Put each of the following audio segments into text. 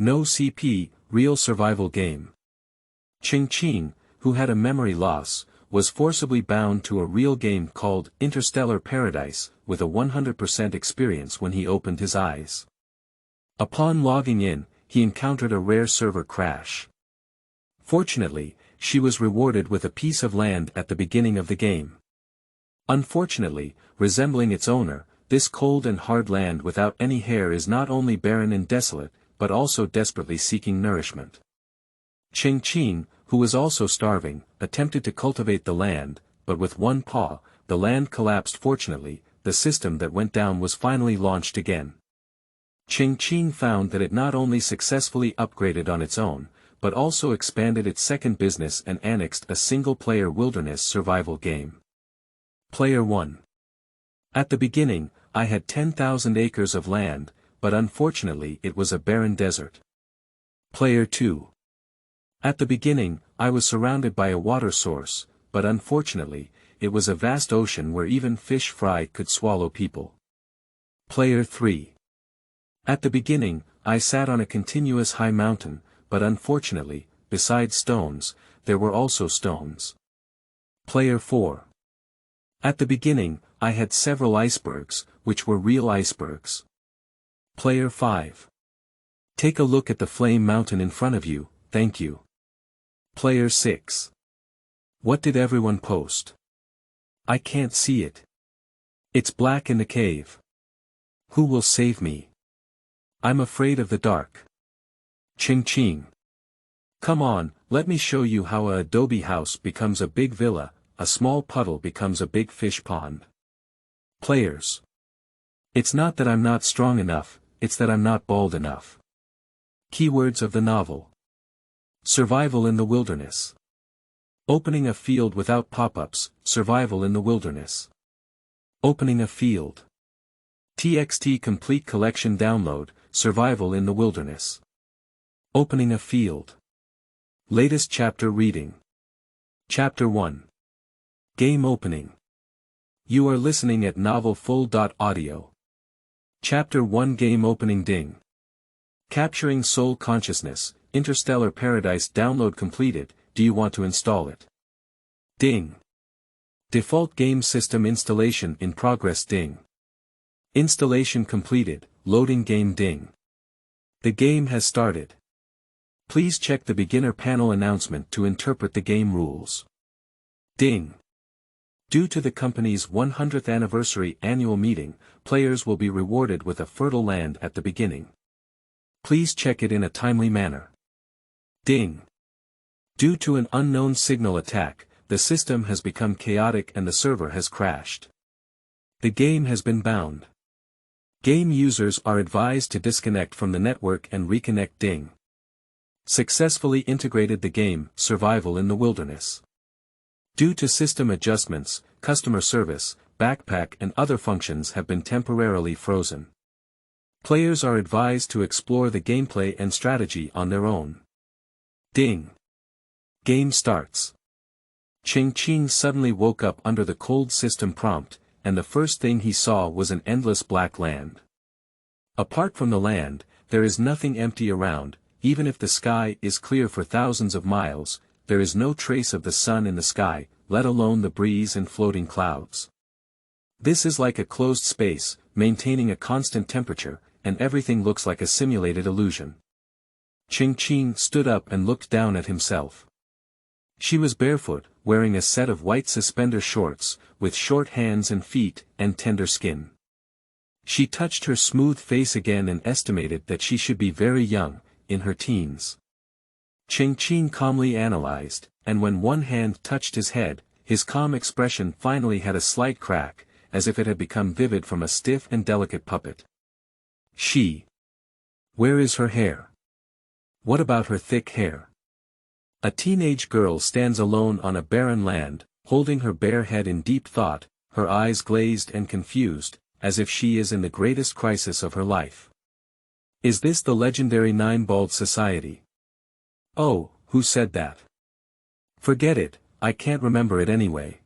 No CP, real survival game. Cheng Qing, who had a memory loss, was forcibly bound to a real game called Interstellar Paradise, with a 100% experience when he opened his eyes. Upon logging in, he encountered a rare server crash. Fortunately, she was rewarded with a piece of land at the beginning of the game. Unfortunately, resembling its owner, this cold and hard land without any hair is not only barren and desolate, but also desperately seeking nourishment. Cheng Qing, who was also starving, attempted to cultivate the land, but with one paw, the land collapsed. Fortunately, the system that went down was finally launched again. Cheng Qing found that it not only successfully upgraded on its own, but also expanded its second business and annexed a single-player wilderness survival game. Player 1. At the beginning, I had 10,000 acres of land, but unfortunately it was a barren desert. Player 2. At the beginning, I was surrounded by a water source, but unfortunately, it was a vast ocean where even fish fry could swallow people. Player 3. At the beginning, I sat on a continuous high mountain, but unfortunately, besides stones, there were also stones. Player 4. At the beginning, I had several icebergs, which were real icebergs. Player 5. Take a look at the flame mountain in front of you, thank you. Player 6. What did everyone post? I can't see it. It's black in the cave. Who will save me? I'm afraid of the dark. Cheng Qing. Come on, let me show you how a adobe house becomes a big villa, a small puddle becomes a big fish pond. Players. It's not that I'm not strong enough, it's that I'm not bold enough. Keywords of the novel. Survival in the wilderness. Opening a field without pop-ups, survival in the wilderness. Opening a field. TXT complete collection download, survival in the wilderness. Opening a field. Latest chapter reading. Chapter 1. Game opening. You are listening at novelfull.audio. Chapter 1 Game opening ding. Capturing soul consciousness, Interstellar Paradise download completed, do you want to install it? Ding. Default game system installation in progress ding. Installation completed, loading game ding. The game has started. Please check the beginner panel announcement to interpret the game rules. Ding. Due to the company's 100th anniversary annual meeting, players will be rewarded with a fertile land at the beginning. Please check it in a timely manner. Ding. Due to an unknown signal attack, the system has become chaotic and the server has crashed. The game has been bound. Game users are advised to disconnect from the network and reconnect. Ding. Successfully integrated the game, survival in the wilderness. Due to system adjustments, customer service, backpack and other functions have been temporarily frozen. Players are advised to explore the gameplay and strategy on their own. Ding. Game starts. Cheng Qing suddenly woke up under the cold system prompt, and the first thing he saw was an endless black land. Apart from the land, there is nothing empty around, even if the sky is clear for thousands of miles, there is no trace of the sun in the sky, let alone the breeze and floating clouds. This is like a closed space, maintaining a constant temperature, and everything looks like a simulated illusion. Cheng Qing stood up and looked down at himself. She was barefoot, wearing a set of white suspender shorts, with short hands and feet, and tender skin. She touched her smooth face again and estimated that she should be very young, in her teens. Cheng Qing calmly analyzed, and when one hand touched his head, his calm expression finally had a slight crack, as if it had become vivid from a stiff and delicate puppet. She. Where is her hair? What about her thick hair? A teenage girl stands alone on a barren land, holding her bare head in deep thought, her eyes glazed and confused, as if she is in the greatest crisis of her life. Is this the legendary Nine-Bald Society? Oh, who said that? Forget it, I can't remember it anyway.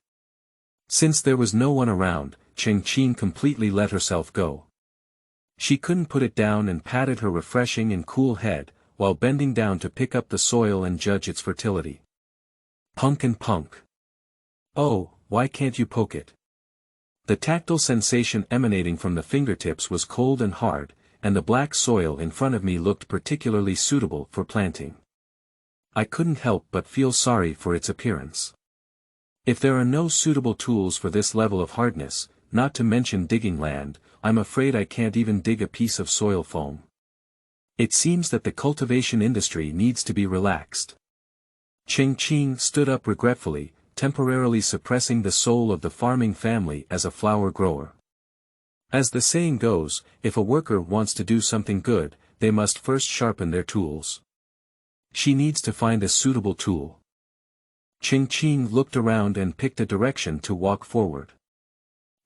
Since there was no one around, Cheng Qing completely let herself go. She couldn't put it down and patted her refreshing and cool head, while bending down to pick up the soil and judge its fertility. Punk and punk. Oh, why can't you poke it? The tactile sensation emanating from the fingertips was cold and hard, and the black soil in front of me looked particularly suitable for planting. I couldn't help but feel sorry for its appearance. If there are no suitable tools for this level of hardness, not to mention digging land, I'm afraid I can't even dig a piece of soil foam. It seems that the cultivation industry needs to be relaxed. Cheng Qing stood up regretfully, temporarily suppressing the soul of the farming family as a flower grower. As the saying goes, if a worker wants to do something good, they must first sharpen their tools. She needs to find a suitable tool. Cheng Qing looked around and picked a direction to walk forward.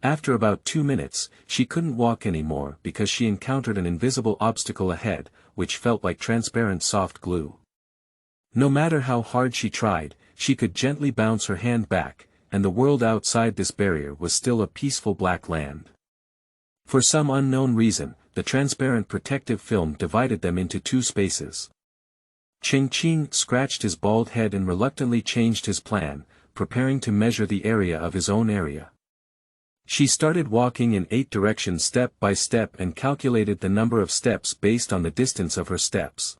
After about 2 minutes, she couldn't walk anymore because she encountered an invisible obstacle ahead, which felt like transparent soft glue. No matter how hard she tried, she could gently bounce her hand back, and the world outside this barrier was still a peaceful black land. For some unknown reason, the transparent protective film divided them into 2 spaces. Cheng Qing scratched his bald head and reluctantly changed his plan, preparing to measure the area of his own area. She started walking in 8 directions step by step and calculated the number of steps based on the distance of her steps.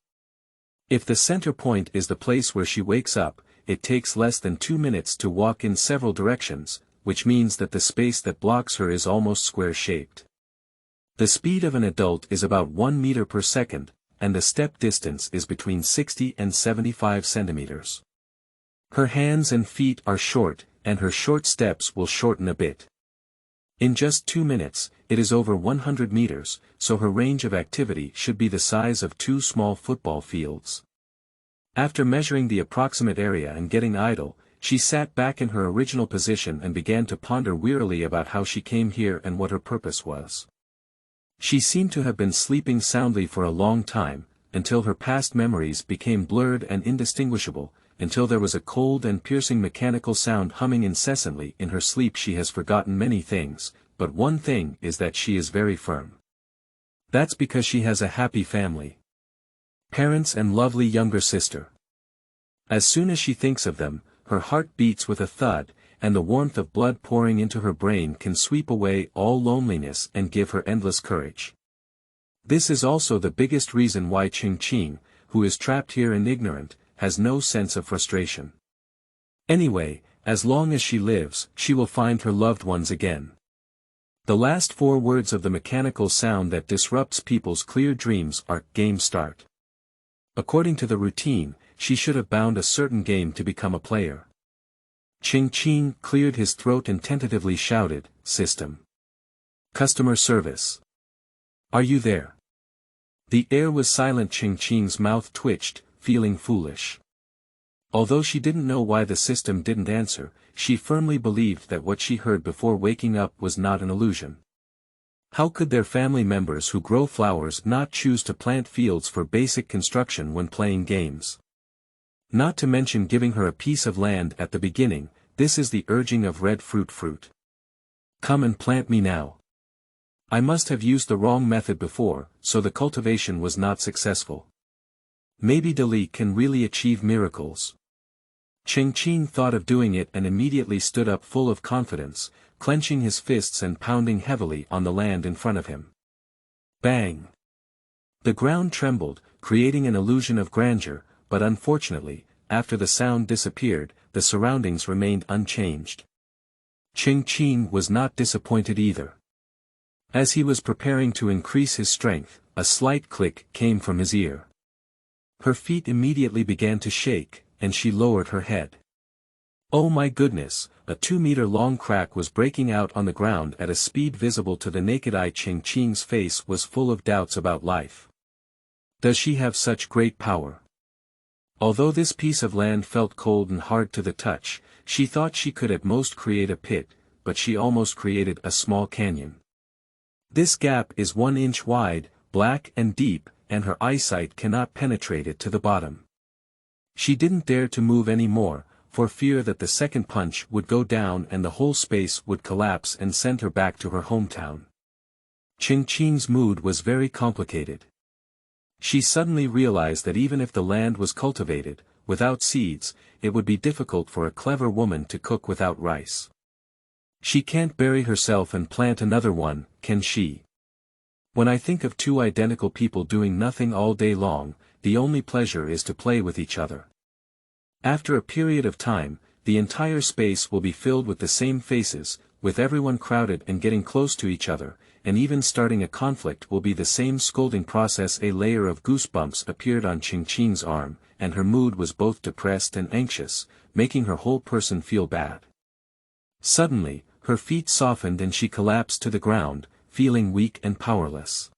If the center point is the place where she wakes up, it takes less than 2 minutes to walk in several directions, which means that the space that blocks her is almost square-shaped. The speed of an adult is about 1 meter per second, and the step distance is between 60 and 75 centimeters. Her hands and feet are short, and her short steps will shorten a bit. In just 2 minutes, it is over 100 meters, so her range of activity should be the size of 2 small football fields. After measuring the approximate area and getting idle, she sat back in her original position and began to ponder wearily about how she came here and what her purpose was. She seemed to have been sleeping soundly for a long time, until her past memories became blurred and indistinguishable, until there was a cold and piercing mechanical sound humming incessantly in her sleep. She has forgotten many things, but one thing is that she is very firm. That's because she has a happy family. Parents and lovely younger sister. As soon as she thinks of them, her heart beats with a thud, and the warmth of blood pouring into her brain can sweep away all loneliness and give her endless courage. This is also the biggest reason why Cheng Qing, who is trapped here and ignorant, has no sense of frustration. Anyway, as long as she lives, she will find her loved ones again. The last 4 words of the mechanical sound that disrupts people's clear dreams are "game start." According to the routine, she should have bound a certain game to become a player. Cheng Qing cleared his throat and tentatively shouted, "System. Customer service. Are you there?" The air was silent. Cheng Qing's mouth twitched, feeling foolish. Although she didn't know why the system didn't answer, she firmly believed that what she heard before waking up was not an illusion. How could their family members who grow flowers not choose to plant fields for basic construction when playing games? Not to mention giving her a piece of land at the beginning. This is the urging of red fruit. Come and plant me now. I must have used the wrong method before, so the cultivation was not successful. Maybe Dali can really achieve miracles. Cheng Qing thought of doing it and immediately stood up full of confidence, clenching his fists and pounding heavily on the land in front of him. Bang! The ground trembled, creating an illusion of grandeur, but unfortunately, after the sound disappeared, the surroundings remained unchanged. Cheng Qing was not disappointed either. As he was preparing to increase his strength, a slight click came from his ear. Her feet immediately began to shake, and she lowered her head. Oh my goodness, a 2-meter-long crack was breaking out on the ground at a speed visible to the naked eye. Cheng Qing's face was full of doubts about life. Does she have such great power? Although this piece of land felt cold and hard to the touch, she thought she could at most create a pit, but she almost created a small canyon. This gap is 1 inch wide, black and deep, and her eyesight cannot penetrate it to the bottom. She didn't dare to move any more, for fear that the second punch would go down and the whole space would collapse and send her back to her hometown. Cheng Qing's mood was very complicated. She suddenly realized that even if the land was cultivated, without seeds, it would be difficult for a clever woman to cook without rice. She can't bury herself and plant another one, can she? When I think of two identical people doing nothing all day long, the only pleasure is to play with each other. After a period of time, the entire space will be filled with the same faces, with everyone crowded and getting close to each other, and even starting a conflict will be the same scolding process. A layer of goosebumps appeared on Cheng Qing's arm, and her mood was both depressed and anxious, making her whole person feel bad. Suddenly, her feet softened and she collapsed to the ground, feeling weak and powerless.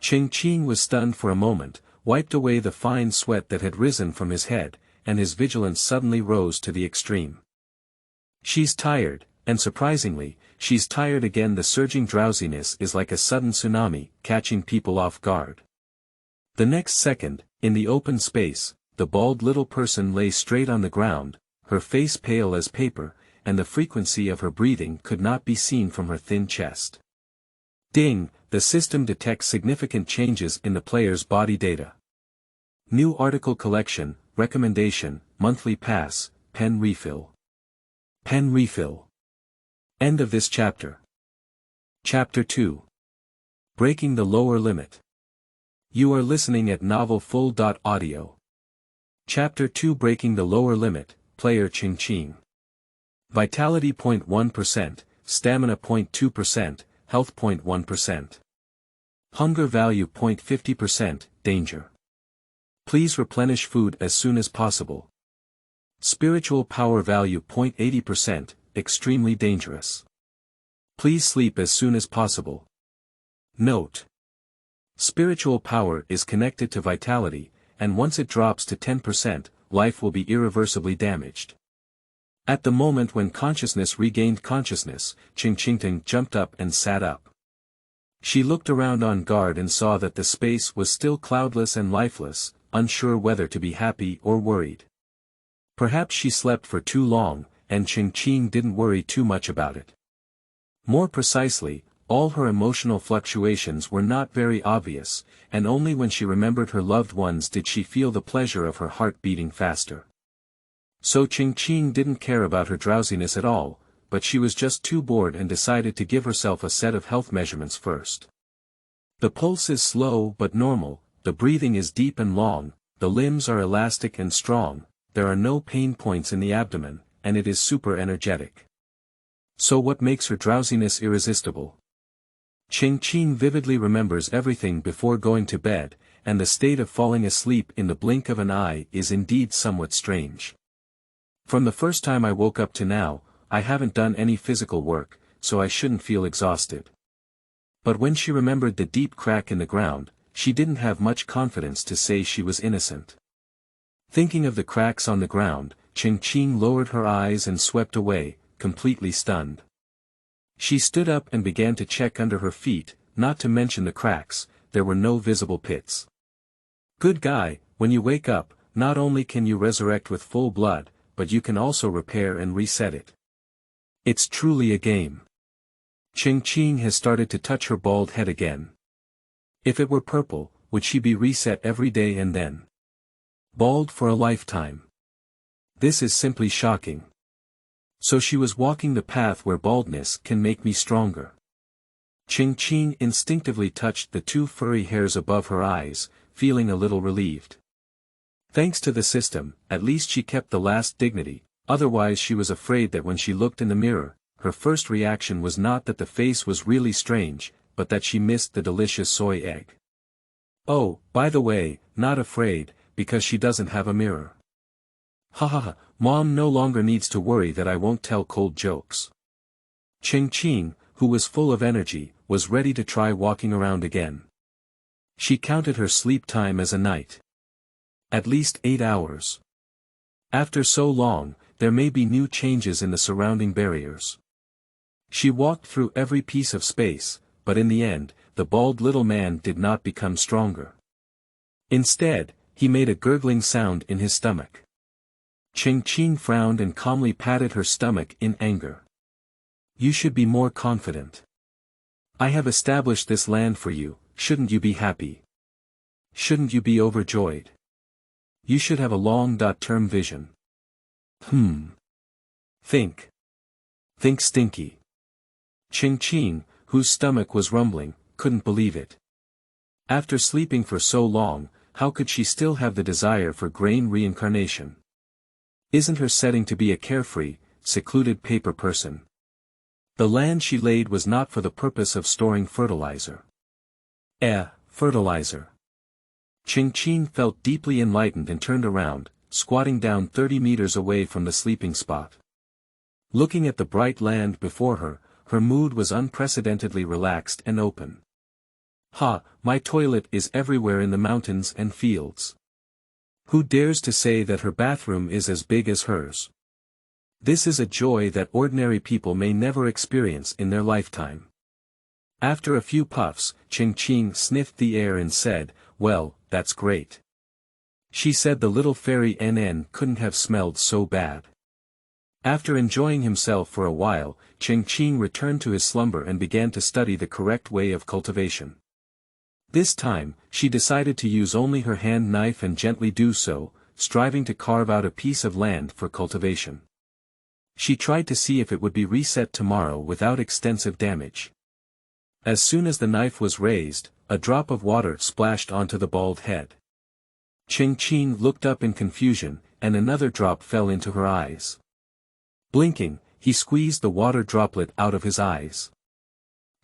Cheng Qing was stunned for a moment, wiped away the fine sweat that had risen from his head, and his vigilance suddenly rose to the extreme. She's tired, and surprisingly, she's tired again. The surging drowsiness is like a sudden tsunami, catching people off guard. The next second, in the open space, the bald little person lay straight on the ground, her face pale as paper, and the frequency of her breathing could not be seen from her thin chest. Ding, the system detects significant changes in the player's body data. New article collection, recommendation, monthly pass, pen refill. Pen refill. End of this chapter. Chapter 2. Breaking the lower limit. You are listening at novelfull.audio. Chapter 2. Breaking the lower limit, player Cheng Qing. Vitality 0.1%, stamina 0.2%, health 0.1%. Hunger value 0.50%, danger. Please replenish food as soon as possible. Spiritual power value 0.80%, extremely dangerous. Please sleep as soon as possible. Note: spiritual power is connected to vitality, and once it drops to 10%, life will be irreversibly damaged. At the moment when consciousness regained consciousness, Cheng Qing jumped up and sat up. She looked around on guard and saw that the space was still cloudless and lifeless, unsure whether to be happy or worried. Perhaps she slept for too long, and Cheng Qing didn't worry too much about it. More precisely, all her emotional fluctuations were not very obvious, and only when she remembered her loved ones did she feel the pleasure of her heart beating faster. So Cheng Qing didn't care about her drowsiness at all, but she was just too bored and decided to give herself a set of health measurements first. The pulse is slow but normal, the breathing is deep and long, the limbs are elastic and strong, there are no pain points in the abdomen, and it is super energetic. So what makes her drowsiness irresistible? Cheng Qing vividly remembers everything before going to bed, and the state of falling asleep in the blink of an eye is indeed somewhat strange. From the first time I woke up to now, I haven't done any physical work, so I shouldn't feel exhausted. But when she remembered the deep crack in the ground, she didn't have much confidence to say she was innocent. Thinking of the cracks on the ground, Cheng Qing lowered her eyes and swept away, completely stunned. She stood up and began to check under her feet, not to mention the cracks, there were no visible pits. Good guy, when you wake up, not only can you resurrect with full blood, but you can also repair and reset it. It's truly a game. Cheng Qing has started to touch her bald head again. If it were purple, would she be reset every day and then bald for a lifetime? This is simply shocking. So she was walking the path where baldness can make me stronger. Cheng Qing instinctively touched the two furry hairs above her eyes, feeling a little relieved. Thanks to the system, at least she kept the last dignity, otherwise she was afraid that when she looked in the mirror, her first reaction was not that the face was really strange, but that she missed the delicious soy egg. Oh, by the way, not afraid, because she doesn't have a mirror. Ha ha ha, Mom no longer needs to worry that I won't tell cold jokes. Cheng Qing, who was full of energy, was ready to try walking around again. She counted her sleep time as a night. At least 8 hours. After so long, there may be new changes in the surrounding barriers. She walked through every piece of space, but in the end, the bald little man did not become stronger. Instead, he made a gurgling sound in his stomach. Cheng Qing frowned and calmly patted her stomach in anger. You should be more confident. I have established this land for you, shouldn't you be happy? Shouldn't you be overjoyed? You should have a long-term vision. Think. Think stinky. Cheng Qing, whose stomach was rumbling, couldn't believe it. After sleeping for so long, how could she still have the desire for grain reincarnation? Isn't her setting to be a carefree, secluded paper person? The land she laid was not for the purpose of storing fertilizer. Fertilizer. Cheng Qing felt deeply enlightened and turned around, squatting down 30 meters away from the sleeping spot. Looking at the bright land before her, her mood was unprecedentedly relaxed and open. My toilet is everywhere in the mountains and fields. Who dares to say that her bathroom is as big as hers? This is a joy that ordinary people may never experience in their lifetime. After a few puffs, Cheng Qing sniffed the air and said, "Well, that's great." She said the little fairy NN couldn't have smelled so bad. After enjoying himself for a while, Cheng Qing returned to his slumber and began to study the correct way of cultivation. This time, she decided to use only her hand knife and gently do so, striving to carve out a piece of land for cultivation. She tried to see if it would be reset tomorrow without extensive damage. As soon as the knife was raised, a drop of water splashed onto the bald head. Cheng Qing looked up in confusion, and another drop fell into her eyes. Blinking, he squeezed the water droplet out of his eyes.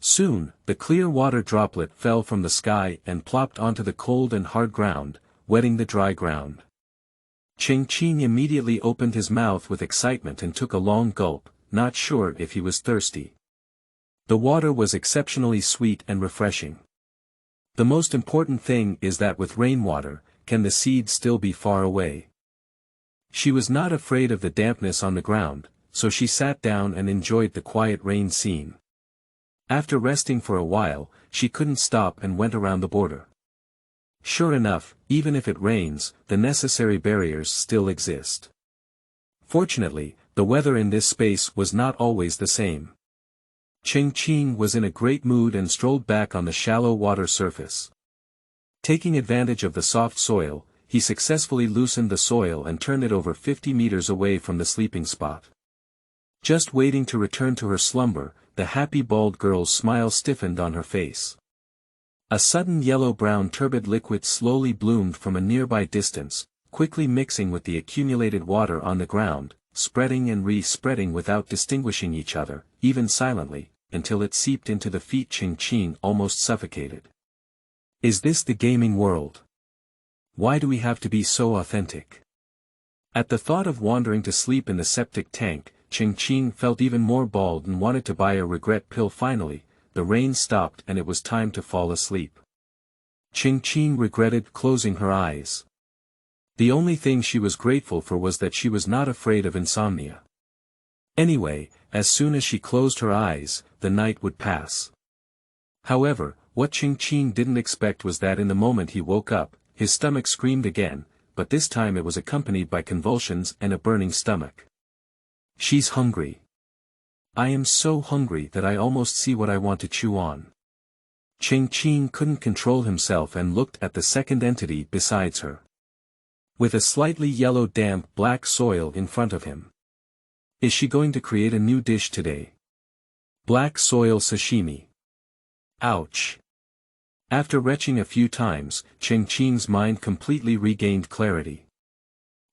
Soon, the clear water droplet fell from the sky and plopped onto the cold and hard ground, wetting the dry ground. Cheng Qing immediately opened his mouth with excitement and took a long gulp, not sure if he was thirsty. The water was exceptionally sweet and refreshing. The most important thing is that with rainwater, can the seed still be far away? She was not afraid of the dampness on the ground, so she sat down and enjoyed the quiet rain scene. After resting for a while, she couldn't stop and went around the border. Sure enough, even if it rains, the necessary barriers still exist. Fortunately, the weather in this space was not always the same. Cheng Qing was in a great mood and strolled back on the shallow water surface. Taking advantage of the soft soil, he successfully loosened the soil and turned it over 50 meters away from the sleeping spot. Just waiting to return to her slumber, the happy bald girl's smile stiffened on her face. A sudden yellow-brown turbid liquid slowly bloomed from a nearby distance, quickly mixing with the accumulated water on the ground, spreading and re-spreading without distinguishing each other, even silently, until it seeped into the feet. Cheng Qing almost suffocated. Is this the gaming world? Why do we have to be so authentic? At the thought of wandering to sleep in the septic tank, Cheng Qing felt even more bald and wanted to buy a regret pill. Finally, the rain stopped and it was time to fall asleep. Cheng Qing regretted closing her eyes. The only thing she was grateful for was that she was not afraid of insomnia. Anyway, as soon as she closed her eyes, the night would pass. However, what Cheng Qing didn't expect was that in the moment he woke up, his stomach screamed again, but this time it was accompanied by convulsions and a burning stomach. She's hungry. I am so hungry that I almost see what I want to chew on. Cheng Qing couldn't control himself and looked at the second entity besides her. With a slightly yellow damp black soil in front of him. Is she going to create a new dish today? Black soil sashimi. Ouch. After retching a few times, Cheng Qing's mind completely regained clarity.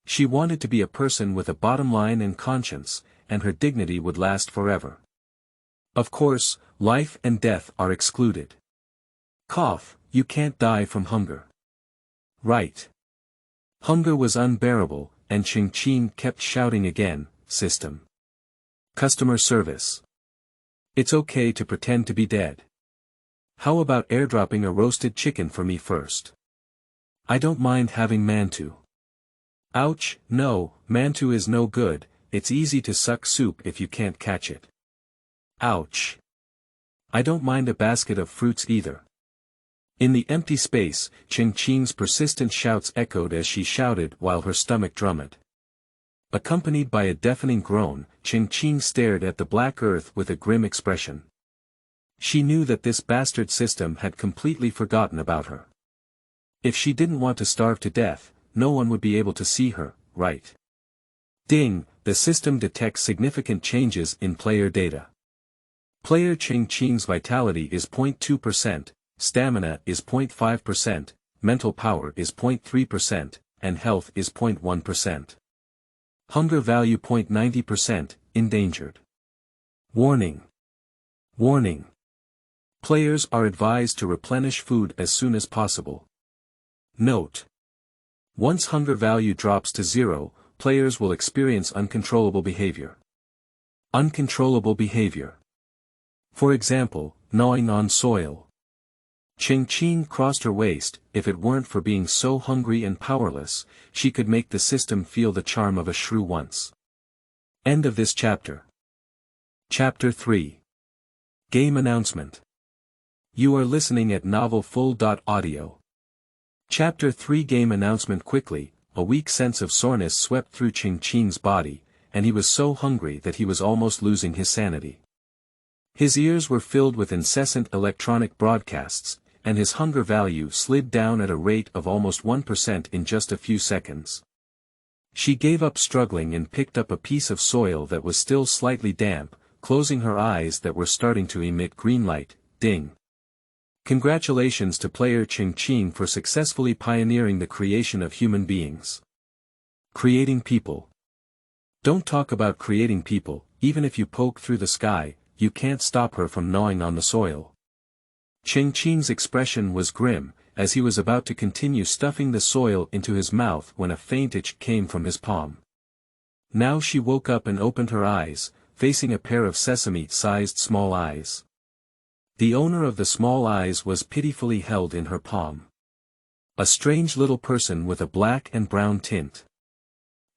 She wanted to be a person with a bottom line and conscience, and her dignity would last forever. Of course, life and death are excluded. Cough, you can't die from hunger. Right. Hunger was unbearable, and Cheng Qing kept shouting again, system. Customer service. It's okay to pretend to be dead. How about airdropping a roasted chicken for me first? I don't mind having mantu. Ouch, no, mantu is no good, it's easy to suck soup if you can't catch it. Ouch. I don't mind a basket of fruits either. In the empty space, Cheng Qing's persistent shouts echoed as she shouted while her stomach drummed. Accompanied by a deafening groan, Cheng Qing stared at the black earth with a grim expression. She knew that this bastard system had completely forgotten about her. If she didn't want to starve to death, no one would be able to see her, right? Ding, the system detects significant changes in player data. Player Cheng Qing's vitality is 0.2%, stamina is 0.5%, mental power is 0.3%, and health is 0.1%. Hunger value 0.90%, endangered. Warning. Warning. Players are advised to replenish food as soon as possible. Note. Once hunger value drops to 0, players will experience uncontrollable behavior. Uncontrollable behavior. For example, gnawing on soil. Cheng Qing crossed her waist. If it weren't for being so hungry and powerless, she could make the system feel the charm of a shrew once. End of this chapter. Chapter 3. Game Announcement. You are listening at novelfull.audio. Chapter 3 Game Announcement. Quickly, a weak sense of soreness swept through Cheng Qing's body, and he was so hungry that he was almost losing his sanity. His ears were filled with incessant electronic broadcasts, and his hunger value slid down at a rate of almost 1% in just a few seconds. She gave up struggling and picked up a piece of soil that was still slightly damp, closing her eyes that were starting to emit green light. Ding. Congratulations to player Cheng Qing for successfully pioneering the creation of human beings. Creating people. Don't talk about creating people. Even if you poke through the sky, you can't stop her from gnawing on the soil. Cheng Qing's expression was grim, as he was about to continue stuffing the soil into his mouth when a faint itch came from his palm. Now she woke up and opened her eyes, facing a pair of sesame-sized small eyes. The owner of the small eyes was pitifully held in her palm. A strange little person with a black and brown tint.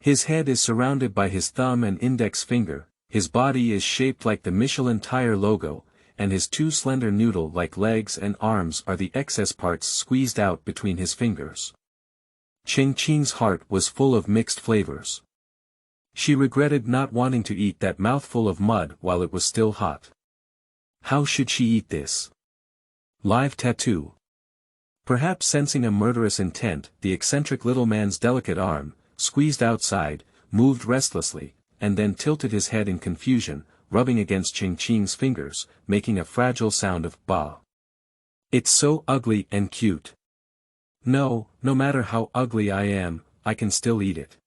His head is surrounded by his thumb and index finger, his body is shaped like the Michelin tire logo, and his two slender noodle-like legs and arms are the excess parts squeezed out between his fingers. Cheng Qing's heart was full of mixed flavors. She regretted not wanting to eat that mouthful of mud while it was still hot. How should she eat this? Live tattoo. Perhaps sensing a murderous intent, the eccentric little man's delicate arm, squeezed outside, moved restlessly, and then tilted his head in confusion, rubbing against Cheng Qing's fingers, making a fragile sound of "bah." It's so ugly and cute. No matter how ugly I am, I can still eat it.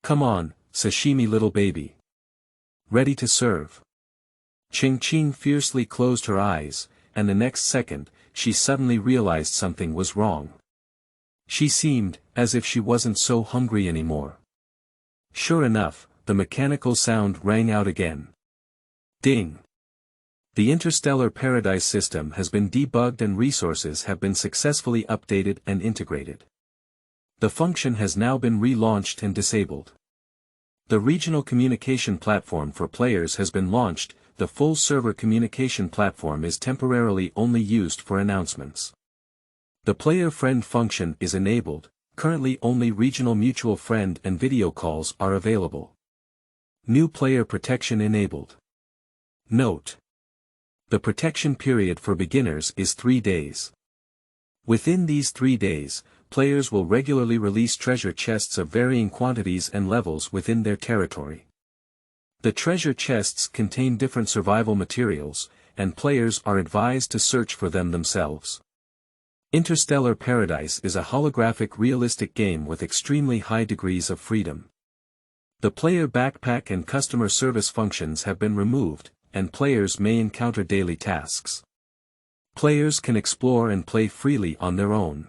Come on, sashimi little baby. Ready to serve. Cheng Qing fiercely closed her eyes, and the next second, she suddenly realized something was wrong. She seemed, as if she wasn't so hungry anymore. Sure enough, the mechanical sound rang out again. Ding. The Interstellar Paradise system has been debugged and resources have been successfully updated and integrated. The function has now been relaunched and disabled. The regional communication platform for players has been launched. The full server communication platform is temporarily only used for announcements. The player friend function is enabled. Currently only regional mutual friend and video calls are available. New player protection enabled. Note. The protection period for beginners is 3 days. Within these 3 days, players will regularly release treasure chests of varying quantities and levels within their territory. The treasure chests contain different survival materials, and players are advised to search for them themselves. Interstellar Paradise is a holographic realistic game with extremely high degrees of freedom. The player backpack and customer service functions have been removed, and players may encounter daily tasks. Players can explore and play freely on their own.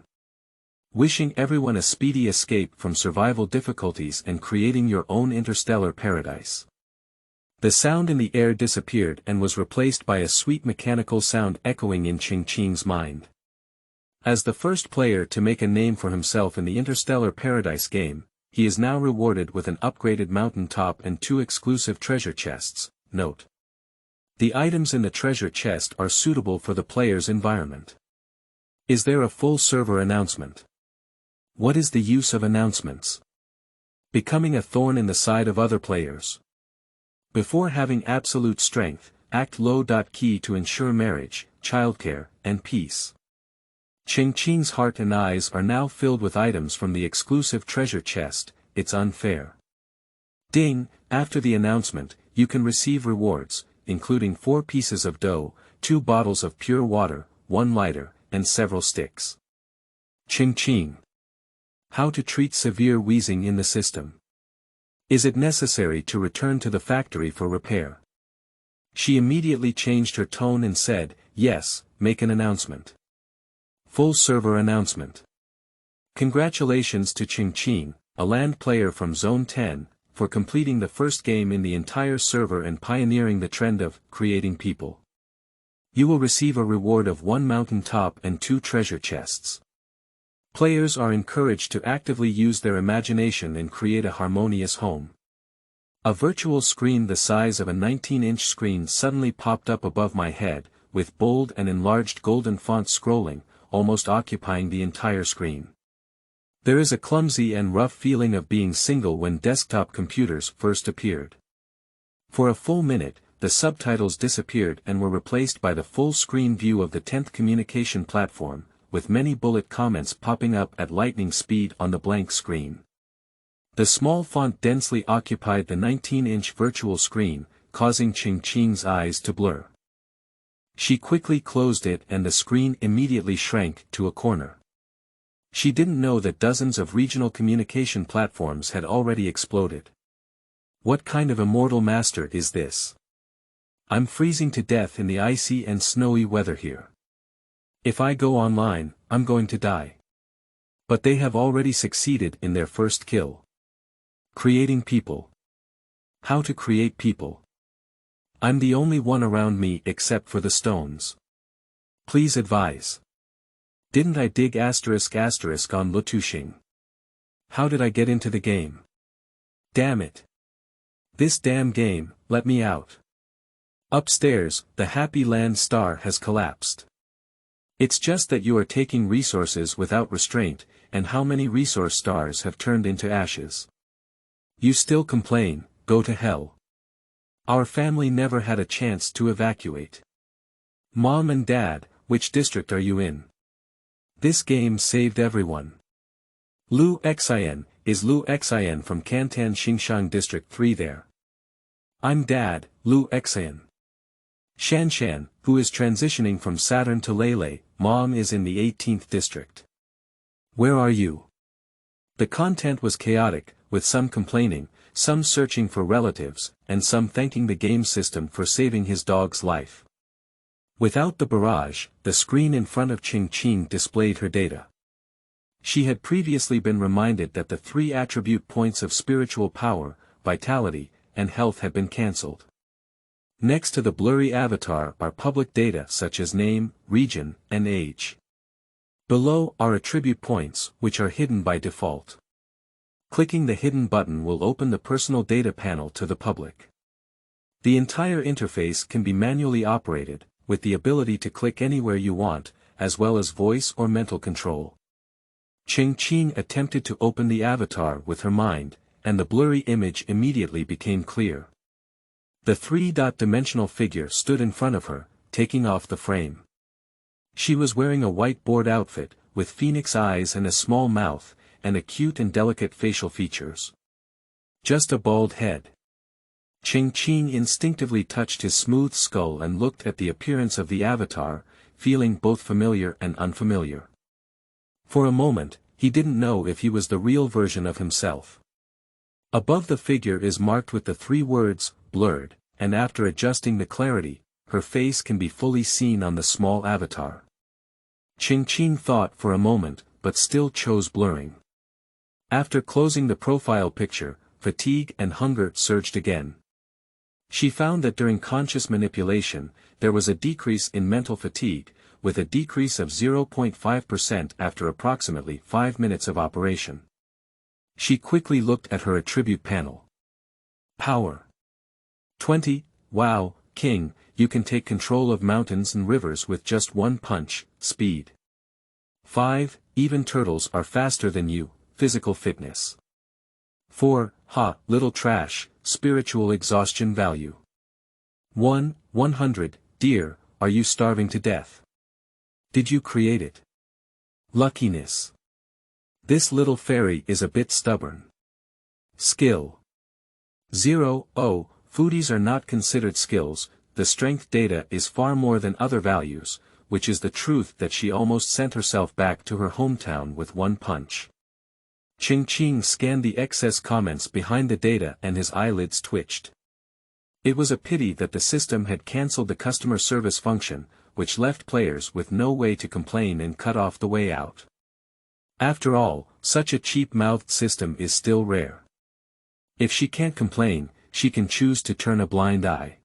Wishing everyone a speedy escape from survival difficulties and creating your own interstellar paradise. The sound in the air disappeared and was replaced by a sweet mechanical sound echoing in Cheng Qing's mind. As the first player to make a name for himself in the Interstellar Paradise game, he is now rewarded with an upgraded mountain top and 2 exclusive treasure chests. Note. The items in the treasure chest are suitable for the player's environment. Is there a full server announcement? What is the use of announcements? Becoming a thorn in the side of other players. Before having absolute strength, act low. Key to ensure marriage, childcare, and peace. Cheng Qing's heart and eyes are now filled with items from the exclusive treasure chest. It's unfair. Ding, after the announcement, you can receive rewards, including 4 pieces of dough, 2 bottles of pure water, 1 lighter, and several sticks. Cheng Qing. How to treat severe wheezing in the system. Is it necessary to return to the factory for repair? She immediately changed her tone and said, yes, make an announcement. Full server announcement. Congratulations to Cheng Qing, a land player from Zone 10, for completing the first game in the entire server and pioneering the trend of creating people. You will receive a reward of 1 mountain top and 2 treasure chests. Players are encouraged to actively use their imagination and create a harmonious home. A virtual screen the size of a 19-inch screen suddenly popped up above my head, with bold and enlarged golden font scrolling, almost occupying the entire screen. There is a clumsy and rough feeling of being single when desktop computers first appeared. For a full minute, the subtitles disappeared and were replaced by the full-screen view of the 10th communication platform, with many bullet comments popping up at lightning speed on the blank screen. The small font densely occupied the 19-inch virtual screen, causing Cheng Qing's eyes to blur. She quickly closed it and the screen immediately shrank to a corner. She didn't know that dozens of regional communication platforms had already exploded. What kind of immortal master is this? I'm freezing to death in the icy and snowy weather here. If I go online, I'm going to die. But they have already succeeded in their first kill. Creating people. How to create people. I'm the only one around me except for the stones. Please advise. Didn't I dig **** on Lutuxing? How did I get into the game? Damn it. This damn game, let me out. Upstairs, the Happy Land star has collapsed. It's just that you are taking resources without restraint, and how many resource stars have turned into ashes? You still complain, go to hell. Our family never had a chance to evacuate. Mom and Dad, which district are you in? This game saved everyone. Lu Xin, is Lu Xin from Cantan Xinxiang District 3 there? I'm Dad, Lu Xin. Shanshan, who is transitioning from Saturn to Lele, Mom is in the 18th district. Where are you? The content was chaotic, with some complaining, some searching for relatives, and some thanking the game system for saving his dog's life. Without the barrage, the screen in front of Cheng Qing displayed her data. She had previously been reminded that the 3 attribute points of spiritual power, vitality, and health had been cancelled. Next to the blurry avatar are public data such as name, region, and age. Below are attribute points, which are hidden by default. Clicking the hidden button will open the personal data panel to the public. The entire interface can be manually operated, with the ability to click anywhere you want, as well as voice or mental control. Cheng Qing attempted to open the avatar with her mind, and the blurry image immediately became clear. The 3-dimensional figure stood in front of her, taking off the frame. She was wearing a white board outfit, with phoenix eyes and a small mouth, and a cute and delicate facial features. Just a bald head. Cheng Qing instinctively touched his smooth skull and looked at the appearance of the avatar, feeling both familiar and unfamiliar. For a moment, he didn't know if he was the real version of himself. Above the figure is marked with the 3 words, blurred, and after adjusting the clarity, her face can be fully seen on the small avatar. Cheng Qing thought for a moment, but still chose blurring. After closing the profile picture, fatigue and hunger surged again. She found that during conscious manipulation, there was a decrease in mental fatigue, with a decrease of 0.5% after approximately 5 minutes of operation. She quickly looked at her attribute panel. Power. 20, wow, King, you can take control of mountains and rivers with just 1 punch, speed. 5, even turtles are faster than you, physical fitness. 4, ha, little trash, spiritual exhaustion value. 1, 100, dear, are you starving to death? Did you create it? Luckiness. This little fairy is a bit stubborn. Skill. 0. Oh, foodies are not considered skills, the strength data is far more than other values, which is the truth that she almost sent herself back to her hometown with one punch. Cheng Qing scanned the excess comments behind the data and his eyelids twitched. It was a pity that the system had cancelled the customer service function, which left players with no way to complain and cut off the way out. After all, such a cheap-mouthed system is still rare. If she can't complain, she can choose to turn a blind eye.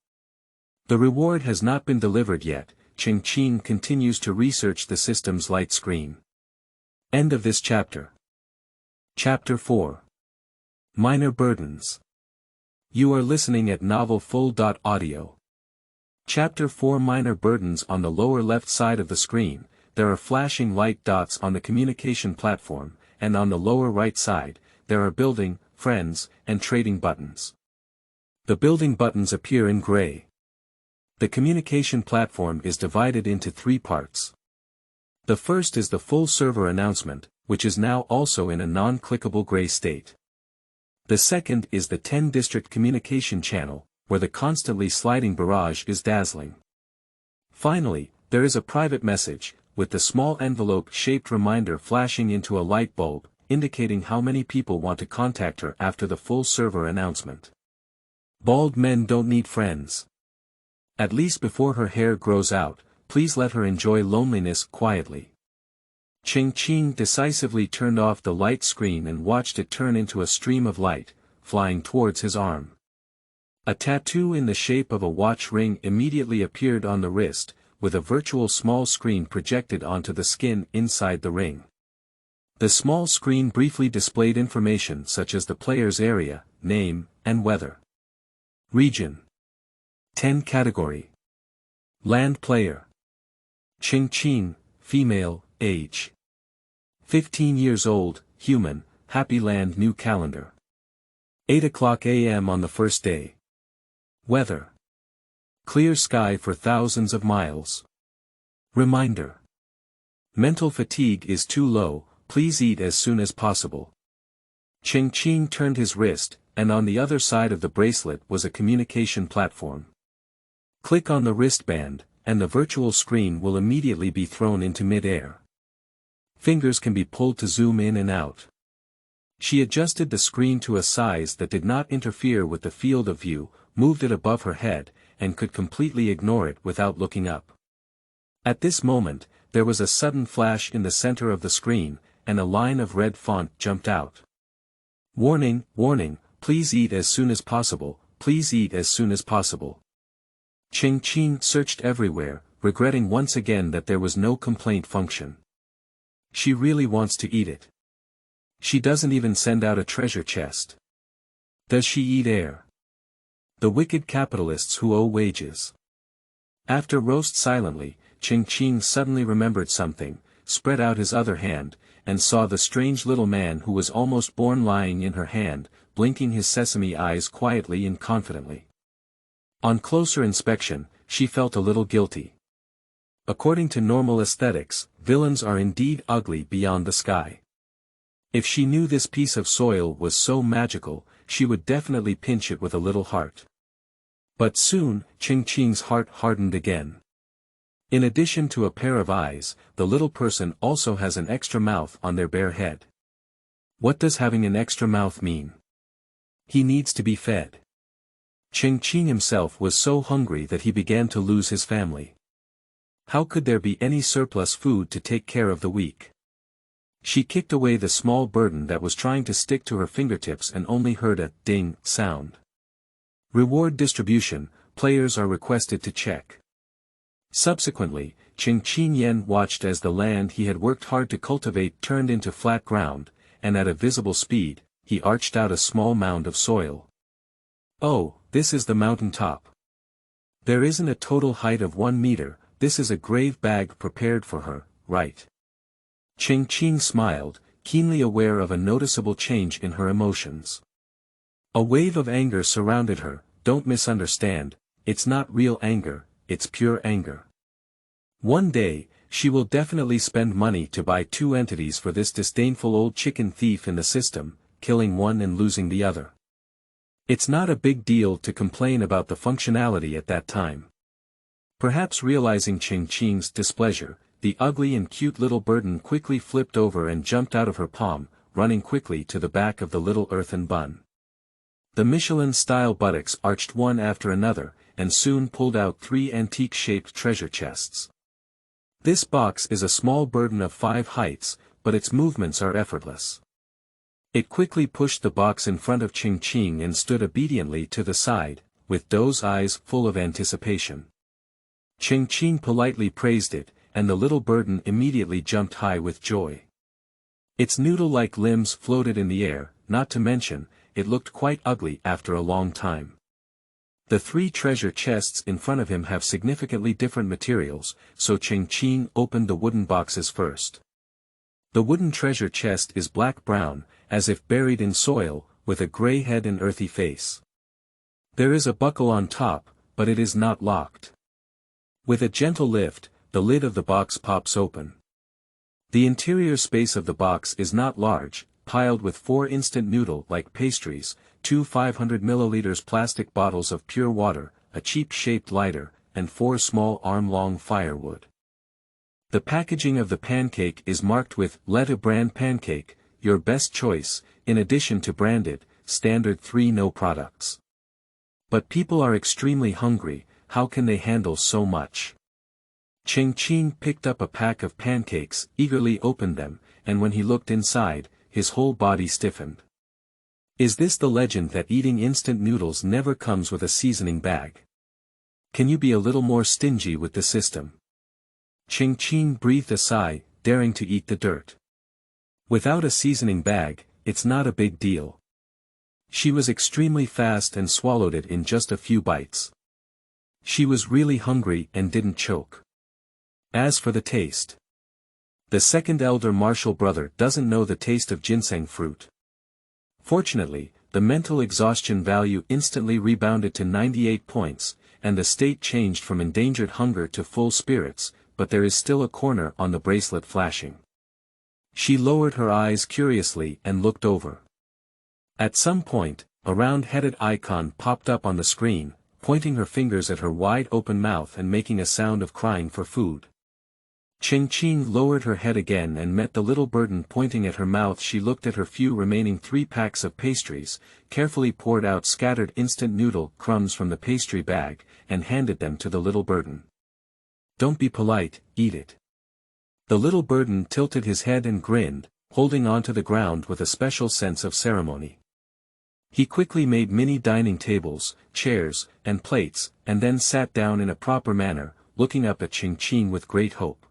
The reward has not been delivered yet. Cheng Qing continues to research the system's light screen. End of this chapter. Chapter 4. Minor Burdens. You are listening at novelfull.audio. Chapter 4. Minor Burdens. On the lower left side of the screen, there are flashing light dots on the communication platform, and on the lower right side, there are building, friends, and trading buttons. The building buttons appear in gray. The communication platform is divided into 3 parts. The first is the full server announcement, which is now also in a non-clickable gray state. The second is the 10-district communication channel, where the constantly sliding barrage is dazzling. Finally, there is a private message, with the small envelope-shaped reminder flashing into a light bulb, indicating how many people want to contact her after the full server announcement. Bald men don't need friends. At least before her hair grows out, please let her enjoy loneliness quietly. Cheng Qing decisively turned off the light screen and watched it turn into a stream of light, flying towards his arm. A tattoo in the shape of a watch ring immediately appeared on the wrist, with a virtual small screen projected onto the skin inside the ring. The small screen briefly displayed information such as the player's area, name, and weather. Region. 10 Category. Land player. Cheng Qing, female, age. 15 years old, human, happy land new calendar. 8:00 a.m. on the first day. Weather. Clear sky for thousands of miles. Reminder. Mental fatigue is too low, please eat as soon as possible. Cheng Qing turned his wrist, and on the other side of the bracelet was a communication platform. Click on the wristband, and the virtual screen will immediately be thrown into mid-air. Fingers can be pulled to zoom in and out. She adjusted the screen to a size that did not interfere with the field of view, moved it above her head, and could completely ignore it without looking up. At this moment, there was a sudden flash in the center of the screen, and a line of red font jumped out. Warning, warning, please eat as soon as possible, please eat as soon as possible. Cheng Qing searched everywhere, regretting once again that there was no complaint function. She really wants to eat it. She doesn't even send out a treasure chest. Does she eat air? The wicked capitalists who owe wages. After roast silently, Cheng Qing suddenly remembered something, spread out his other hand, and saw the strange little man who was almost born lying in her hand, blinking his sesame eyes quietly and confidently. On closer inspection, she felt a little guilty. According to normal aesthetics, villains are indeed ugly beyond the sky. If she knew this piece of soil was so magical, she would definitely pinch it with a little heart. But soon, Cheng Qing's heart hardened again. In addition to a pair of eyes, the little person also has an extra mouth on their bare head. What does having an extra mouth mean? He needs to be fed. Cheng Qing himself was so hungry that he began to lose his family. How could there be any surplus food to take care of the weak? She kicked away the small burden that was trying to stick to her fingertips and only heard a ding sound. Reward distribution, players are requested to check. Subsequently, Cheng Qing watched as the land he had worked hard to cultivate turned into flat ground, and at a visible speed, he arched out a small mound of soil. Oh, this is the mountain top. There isn't a total height of 1 meter, this is a grave bag prepared for her, right? Cheng Qing smiled, keenly aware of a noticeable change in her emotions. A wave of anger surrounded her. Don't misunderstand, it's not real anger, it's pure anger. One day, She will definitely spend money to buy 2 entities for this disdainful old chicken thief in the system, killing one and losing the other. It's not a big deal to complain about the functionality at that time. Perhaps realizing Cheng Qing's displeasure, the ugly and cute little burden quickly flipped over and jumped out of her palm, running quickly to the back of the little earthen bun. The Michelin-style buttocks arched one after another, and soon pulled out 3 antique-shaped treasure chests. This box is a small burden of 5 heights, but its movements are effortless. It quickly pushed the box in front of Cheng Qing and stood obediently to the side, with those eyes full of anticipation. Cheng Qing politely praised it, and the little burden immediately jumped high with joy. Its noodle-like limbs floated in the air, not to mention, it looked quite ugly after a long time. The 3 treasure chests in front of him have significantly different materials, so Cheng Qing opened the wooden boxes first. The wooden treasure chest is black-brown, as if buried in soil, with a gray head and earthy face. There is a buckle on top, but it is not locked. With a gentle lift, the lid of the box pops open. The interior space of the box is not large, piled with 4 instant noodle-like pastries, 2 500 ml plastic bottles of pure water, a cheap-shaped lighter, and 4 small arm-long firewood. The packaging of the pancake is marked with Letta brand pancake, your best choice, in addition to branded, standard 3 no products. But people are extremely hungry, how can they handle so much? Cheng Qing picked up a pack of pancakes, eagerly opened them, and when he looked inside, his whole body stiffened. Is this the legend that eating instant noodles never comes with a seasoning bag? Can you be a little more stingy with the system? Cheng Qing breathed a sigh, daring to eat the dirt. Without a seasoning bag, it's not a big deal. She was extremely fast and swallowed it in just a few bites. She was really hungry and didn't choke. As for the taste, the second elder Marshall brother doesn't know the taste of ginseng fruit. Fortunately, the mental exhaustion value instantly rebounded to 98 points, and the state changed from endangered hunger to full spirits, but there is still a corner on the bracelet flashing. She lowered her eyes curiously and looked over. At some point, a round-headed icon popped up on the screen, pointing her fingers at her wide-open mouth and making a sound of crying for food. Cheng Qing lowered her head again and met the little burden pointing at her mouth. She looked at her few remaining 3 packs of pastries, carefully poured out scattered instant noodle crumbs from the pastry bag, and handed them to the little burden. Don't be polite, eat it. The little burden tilted his head and grinned, holding on to the ground with a special sense of ceremony. He quickly made mini dining tables, chairs, and plates, and then sat down in a proper manner, looking up at Cheng Qing with great hope.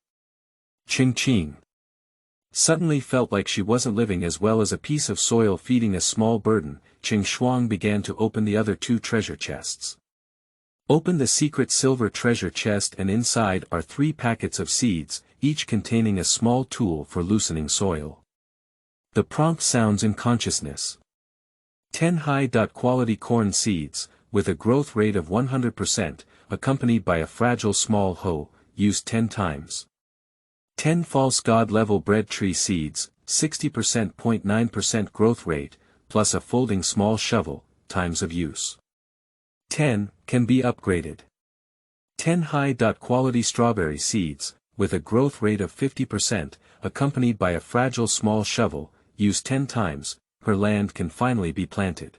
Cheng Qing suddenly felt like she wasn't living as well as a piece of soil feeding a small burden. Cheng Shuang began to open the other 2 treasure chests. Open the secret silver treasure chest, and inside are 3 packets of seeds, each containing a small tool for loosening soil. The prompt sounds in consciousness. 10 high-quality corn seeds, with a growth rate of 100%, accompanied by a fragile small hoe, used 10 times. 10 false god-level bread tree seeds, 60.9% growth rate, plus a folding small shovel, times of use. 10, can be upgraded. 10 high-quality strawberry seeds, with a growth rate of 50%, accompanied by a fragile small shovel, used 10 times, her land can finally be planted.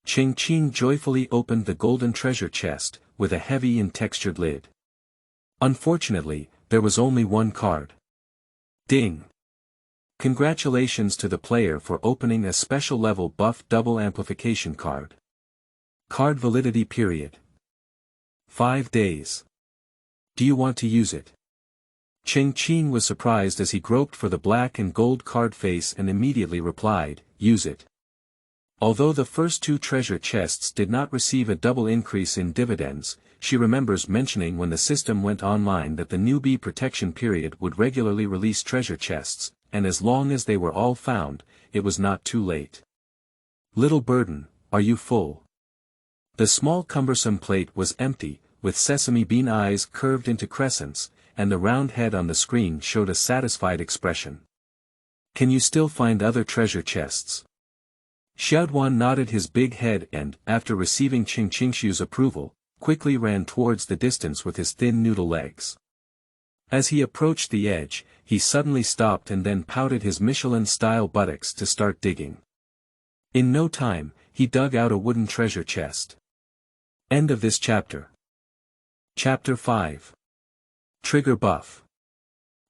Cheng Qing joyfully opened the golden treasure chest, with a heavy and textured lid. Unfortunately, there was only 1 card. Ding! Congratulations to the player for opening a special level buff double amplification card. Card validity period: 5 days. Do you want to use it? Cheng Qing was surprised as he groped for the black and gold card face and immediately replied, use it. Although the first 2 treasure chests did not receive a double increase in dividends, she remembers mentioning when the system went online that the newbie protection period would regularly release treasure chests, and as long as they were all found, it was not too late. Little burden, are you full? The small cumbersome plate was empty, with sesame bean eyes curved into crescents, and the round head on the screen showed a satisfied expression. Can you still find other treasure chests? Xiaoduan nodded his big head and, after receiving Cheng Qing's approval, quickly ran towards the distance with his thin noodle legs. As he approached the edge, he suddenly stopped and then pouted his Michelin-style buttocks to start digging. In no time, he dug out a wooden treasure chest. End of this chapter. Chapter 5. Trigger Buff.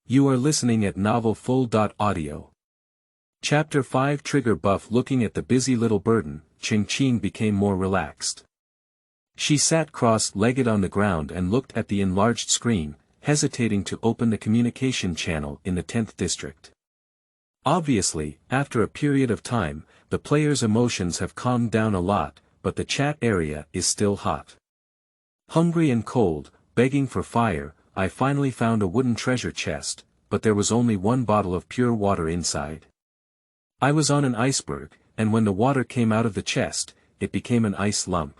You are listening at novelfull.audio. Chapter 5 Trigger Buff. Looking at the busy little burden, Cheng Qing became more relaxed. She sat cross-legged on the ground and looked at the enlarged screen, hesitating to open the communication channel in the 10th district. Obviously, after a period of time, the player's emotions have calmed down a lot, but the chat area is still hot. Hungry and cold, begging for fire, I finally found a wooden treasure chest, but there was only one bottle of pure water inside. I was on an iceberg, and when the water came out of the chest, it became an ice lump.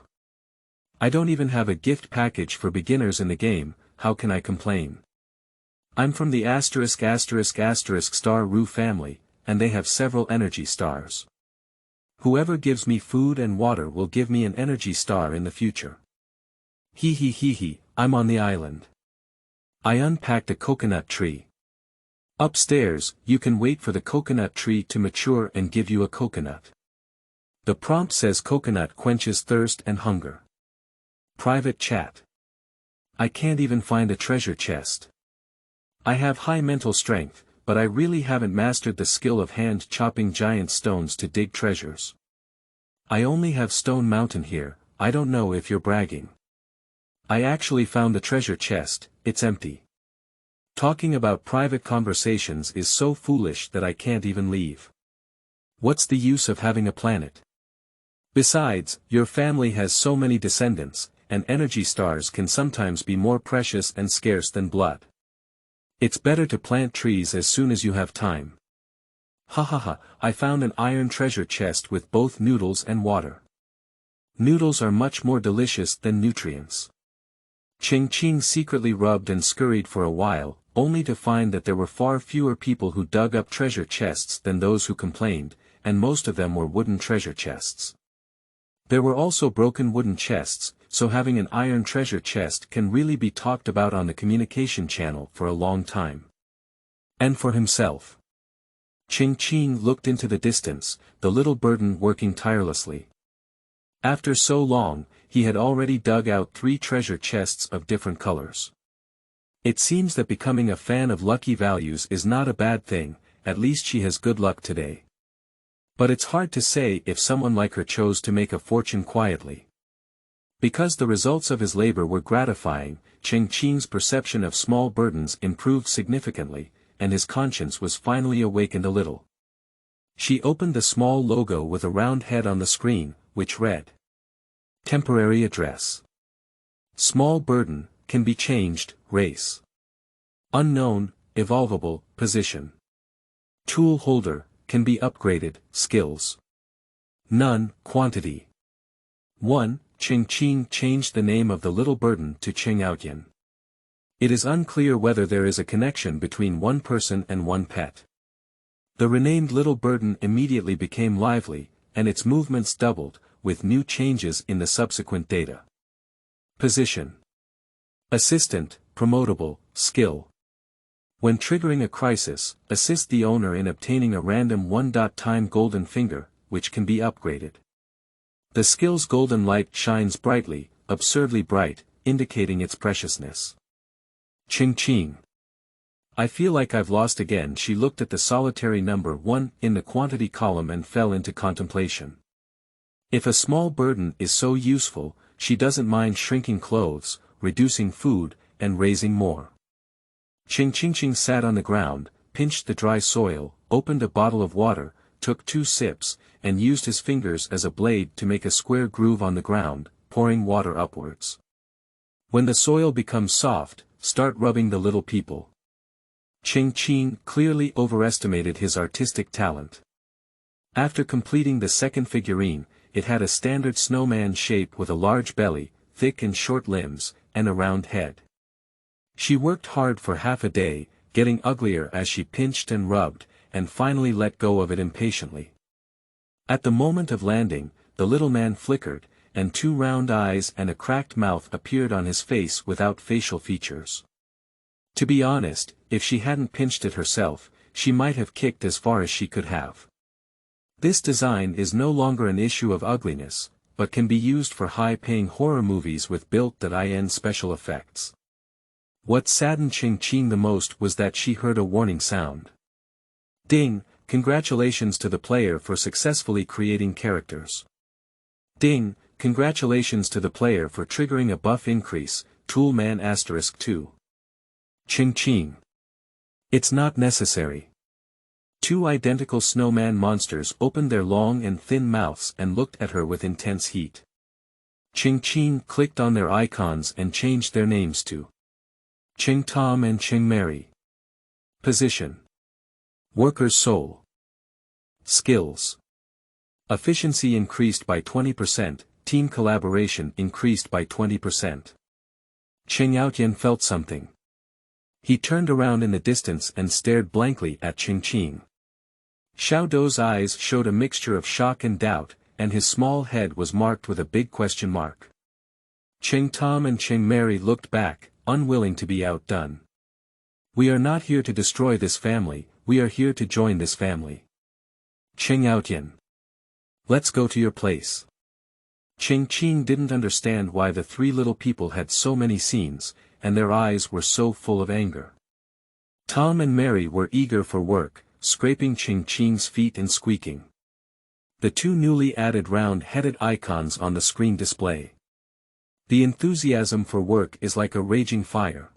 I don't even have a gift package for beginners in the game, how can I complain? I'm from the ***** Ru family, and they have several energy stars. Whoever gives me food and water will give me an energy star in the future. Hee, I'm on the island. I unpacked a coconut tree. Upstairs, you can wait for the coconut tree to mature and give you a coconut. The prompt says coconut quenches thirst and hunger. Private chat. I can't even find a treasure chest. I have high mental strength, but I really haven't mastered the skill of hand-chopping giant stones to dig treasures. I only have Stone Mountain here, I don't know if you're bragging. I actually found the treasure chest, it's empty. Talking about private conversations is so foolish that I can't even leave. What's the use of having a planet? Besides, your family has so many descendants, and energy stars can sometimes be more precious and scarce than blood. It's better to plant trees as soon as you have time. I found an iron treasure chest with both noodles and water. Noodles are much more delicious than nutrients. Cheng Qing secretly rubbed and scurried for a while, only to find that there were far fewer people who dug up treasure chests than those who complained, and most of them were wooden treasure chests. There were also broken wooden chests, so having an iron treasure chest can really be talked about on the communication channel for a long time. And for himself. Cheng Qing looked into the distance, the little burden working tirelessly. After so long, he had already dug out 3 treasure chests of different colors. It seems that becoming a fan of lucky values is not a bad thing, at least she has good luck today. But it's hard to say if someone like her chose to make a fortune quietly. Because the results of his labor were gratifying, Cheng Qing's perception of small burdens improved significantly, and his conscience was finally awakened a little. She opened the small logo with a round head on the screen, which read: Temporary address. Small burden, can be changed, race. Unknown, evolvable, position. Tool holder, can be upgraded, skills. None, quantity. 1. Cheng Qing changed the name of the little burden to Cheng Outyan. It is unclear whether there is a connection between one person and one pet. The renamed little burden immediately became lively, and its movements doubled, with new changes in the subsequent data. Position. Assistant, promotable, skill. When triggering a crisis, assist the owner in obtaining a random 1-time golden finger, which can be upgraded. The skill's golden light shines brightly, absurdly bright, indicating its preciousness. Cheng Qing. I feel like I've lost again. She looked at the solitary number 1 in the quantity column and fell into contemplation. If a small burden is so useful, she doesn't mind shrinking clothes, reducing food, and raising more. Cheng Qing sat on the ground, pinched the dry soil, opened a bottle of water, took 2 sips, and used his fingers as a blade to make a square groove on the ground, pouring water upwards. When the soil becomes soft, start rubbing the little people. Cheng Qing clearly overestimated his artistic talent. After completing the second figurine, it had a standard snowman shape with a large belly, thick and short limbs, and a round head. She worked hard for half a day, getting uglier as she pinched and rubbed, and finally let go of it impatiently. At the moment of landing, the little man flickered, and 2 round eyes and a cracked mouth appeared on his face without facial features. To be honest, if she hadn't pinched it herself, she might have kicked as far as she could have. This design is no longer an issue of ugliness, but can be used for high-paying horror movies with built-in special effects. What saddened Cheng Qing the most was that she heard a warning sound. Ding, congratulations to the player for successfully creating characters. Ding, congratulations to the player for triggering a buff increase, Toolman *2. Cheng Qing. It's not necessary. 2 identical snowman monsters opened their long and thin mouths and looked at her with intense heat. Cheng Qing clicked on their icons and changed their names to Cheng Tom and Cheng Mary. Position. Worker's soul. Skills. Efficiency increased by 20%, team collaboration increased by 20%. Cheng Yaotian felt something. He turned around in the distance and stared blankly at Cheng Qing. Xiao Dou's eyes showed a mixture of shock and doubt, and his small head was marked with a big question mark. Cheng Tom and Cheng Mary looked back, unwilling to be outdone. We are not here to destroy this family, we are here to join this family. Cheng Yaotian. Let's go to your place. Cheng Qing didn't understand why the 3 little people had so many scenes, and their eyes were so full of anger. Tom and Mary were eager for work, scraping Cheng Qing's feet and squeaking. The 2 newly added round-headed icons on the screen display. The enthusiasm for work is like a raging fire.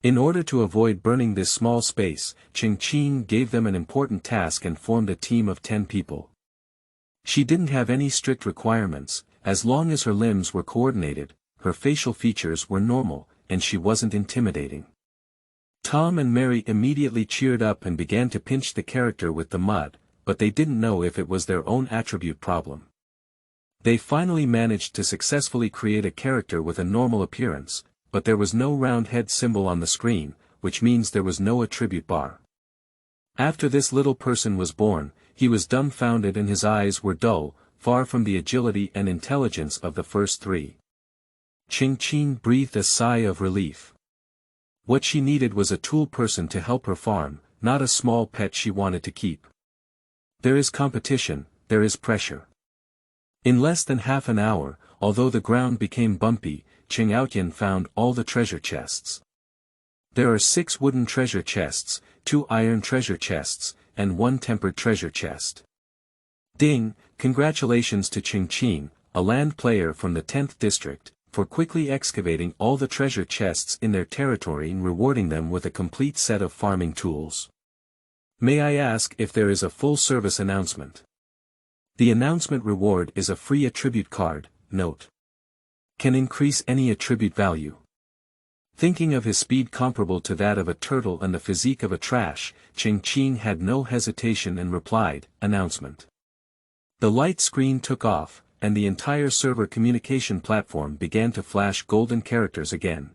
In order to avoid burning this small space, Cheng Qing gave them an important task and formed a team of 10 people. She didn't have any strict requirements, as long as her limbs were coordinated, her facial features were normal, and she wasn't intimidating. Tom and Mary immediately cheered up and began to pinch the character with the mud, but they didn't know if it was their own attribute problem. They finally managed to successfully create a character with a normal appearance, but there was no round head symbol on the screen, which means there was no attribute bar. After this little person was born, he was dumbfounded and his eyes were dull, far from the agility and intelligence of the first 3. Cheng Qing breathed a sigh of relief. What she needed was a tool person to help her farm, not a small pet she wanted to keep. There is competition, there is pressure. In less than half an hour, although the ground became bumpy, Cheng Yaotian found all the treasure chests. There are 6 wooden treasure chests, 2 iron treasure chests, and 1 tempered treasure chest. Ding, congratulations to Cheng Qing, a land player from the 10th district, for quickly excavating all the treasure chests in their territory and rewarding them with a complete set of farming tools. May I ask if there is a full-service announcement? The announcement reward is a free attribute card, note. Can increase any attribute value. Thinking of his speed comparable to that of a turtle and the physique of a trash, Cheng Qing had no hesitation and replied, announcement. The light screen took off, and the entire server communication platform began to flash golden characters again.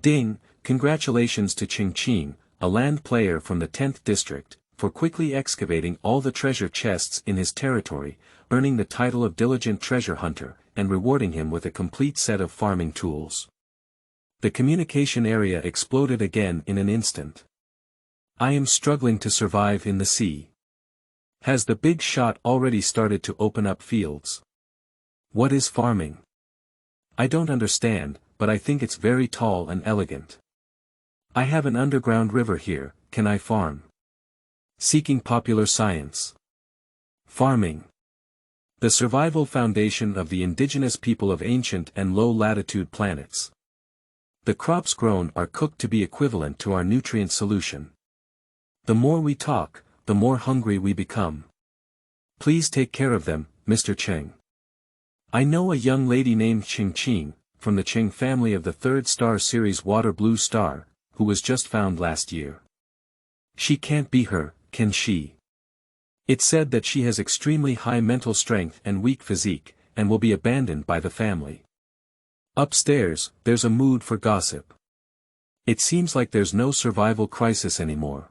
Ding, congratulations to Cheng Qing, a land player from the 10th district, for quickly excavating all the treasure chests in his territory, earning the title of diligent treasure hunter, and rewarding him with a complete set of farming tools. The communication area exploded again in an instant. I am struggling to survive in the sea. Has the big shot already started to open up fields? What is farming? I don't understand, but I think it's very tall and elegant. I have an underground river here, can I farm? Seeking popular science. Farming. The survival foundation of the indigenous people of ancient and low-latitude planets. The crops grown are cooked to be equivalent to our nutrient solution. The more we talk, the more hungry we become. Please take care of them, Mr. Cheng. I know a young lady named Cheng Qing, from the Cheng family of the 3rd star series Water Blue Star, who was just found last year. She can't be her, can she? It's said that she has extremely high mental strength and weak physique, and will be abandoned by the family. Upstairs, there's a mood for gossip. It seems like there's no survival crisis anymore.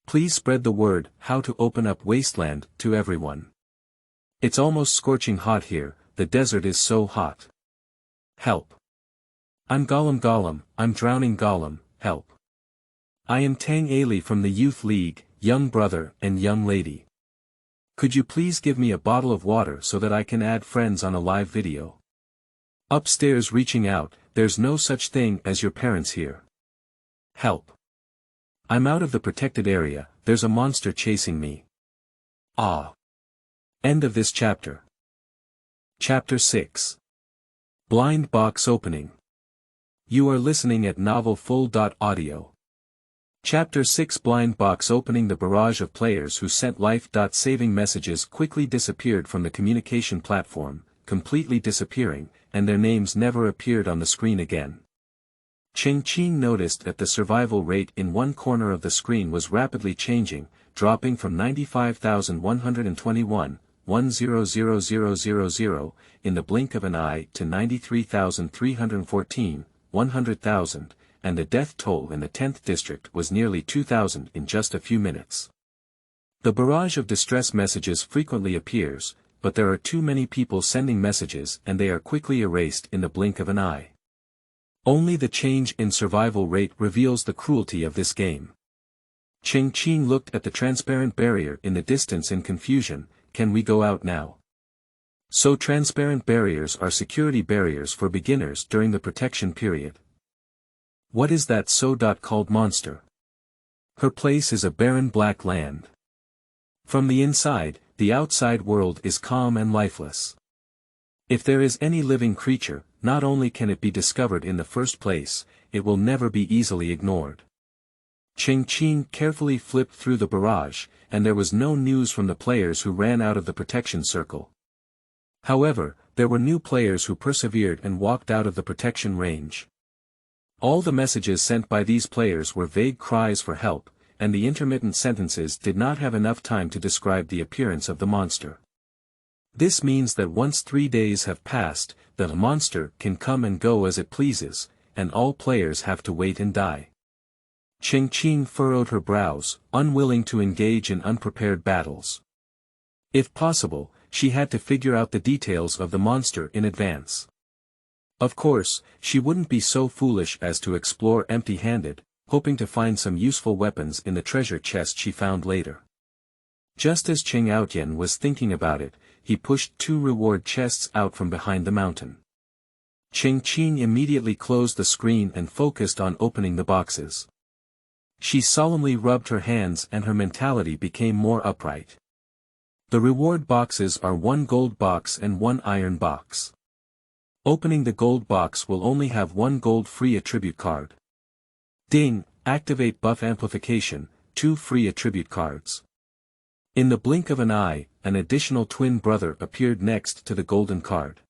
Please spread the word how to open up wasteland to everyone. It's almost scorching hot here, the desert is so hot. Help. I'm Gollum, I'm drowning Gollum, help. I am Tang Ailey from the Youth League, young brother and young lady. Could you please give me a bottle of water so that I can add friends on a live video? Upstairs reaching out, there's no such thing as your parents here. Help. I'm out of the protected area, there's a monster chasing me. Ah. End of this chapter. Chapter 6. Blind Box Opening. You are listening at novelfull.audio. Chapter 6 Blind Box Opening. The barrage of players who sent life-saving messages quickly disappeared from the communication platform, completely disappearing, and their names never appeared on the screen again. Cheng Qing noticed that the survival rate in one corner of the screen was rapidly changing, dropping from 95,121, 100,000, in the blink of an eye to 93,314, 100,000, and the death toll in the 10th district was nearly 2,000 in just a few minutes. The barrage of distress messages frequently appears, but there are too many people sending messages and they are quickly erased in the blink of an eye. Only the change in survival rate reveals the cruelty of this game. Cheng Qing looked at the transparent barrier in the distance in confusion. Can we go out now? So transparent barriers are security barriers for beginners during the protection period. What is that so-called monster? Her place is a barren black land. From the inside, the outside world is calm and lifeless. If there is any living creature, not only can it be discovered in the first place, it will never be easily ignored. Cheng Qing carefully flipped through the barrage, and there was no news from the players who ran out of the protection circle. However, there were new players who persevered and walked out of the protection range. All the messages sent by these players were vague cries for help, and the intermittent sentences did not have enough time to describe the appearance of the monster. This means that once 3 days have passed, the monster can come and go as it pleases, and all players have to wait and die. Cheng Qing furrowed her brows, unwilling to engage in unprepared battles. If possible, she had to figure out the details of the monster in advance. Of course, she wouldn't be so foolish as to explore empty-handed, hoping to find some useful weapons in the treasure chest she found later. Just as Cheng Outyen was thinking about it, he pushed 2 reward chests out from behind the mountain. Cheng Qing immediately closed the screen and focused on opening the boxes. She solemnly rubbed her hands and her mentality became more upright. The reward boxes are 1 gold box and 1 iron box. Opening the gold box will only have 1 gold free attribute card. Ding, activate buff amplification, 2 free attribute cards. In the blink of an eye, an additional twin brother appeared next to the golden card.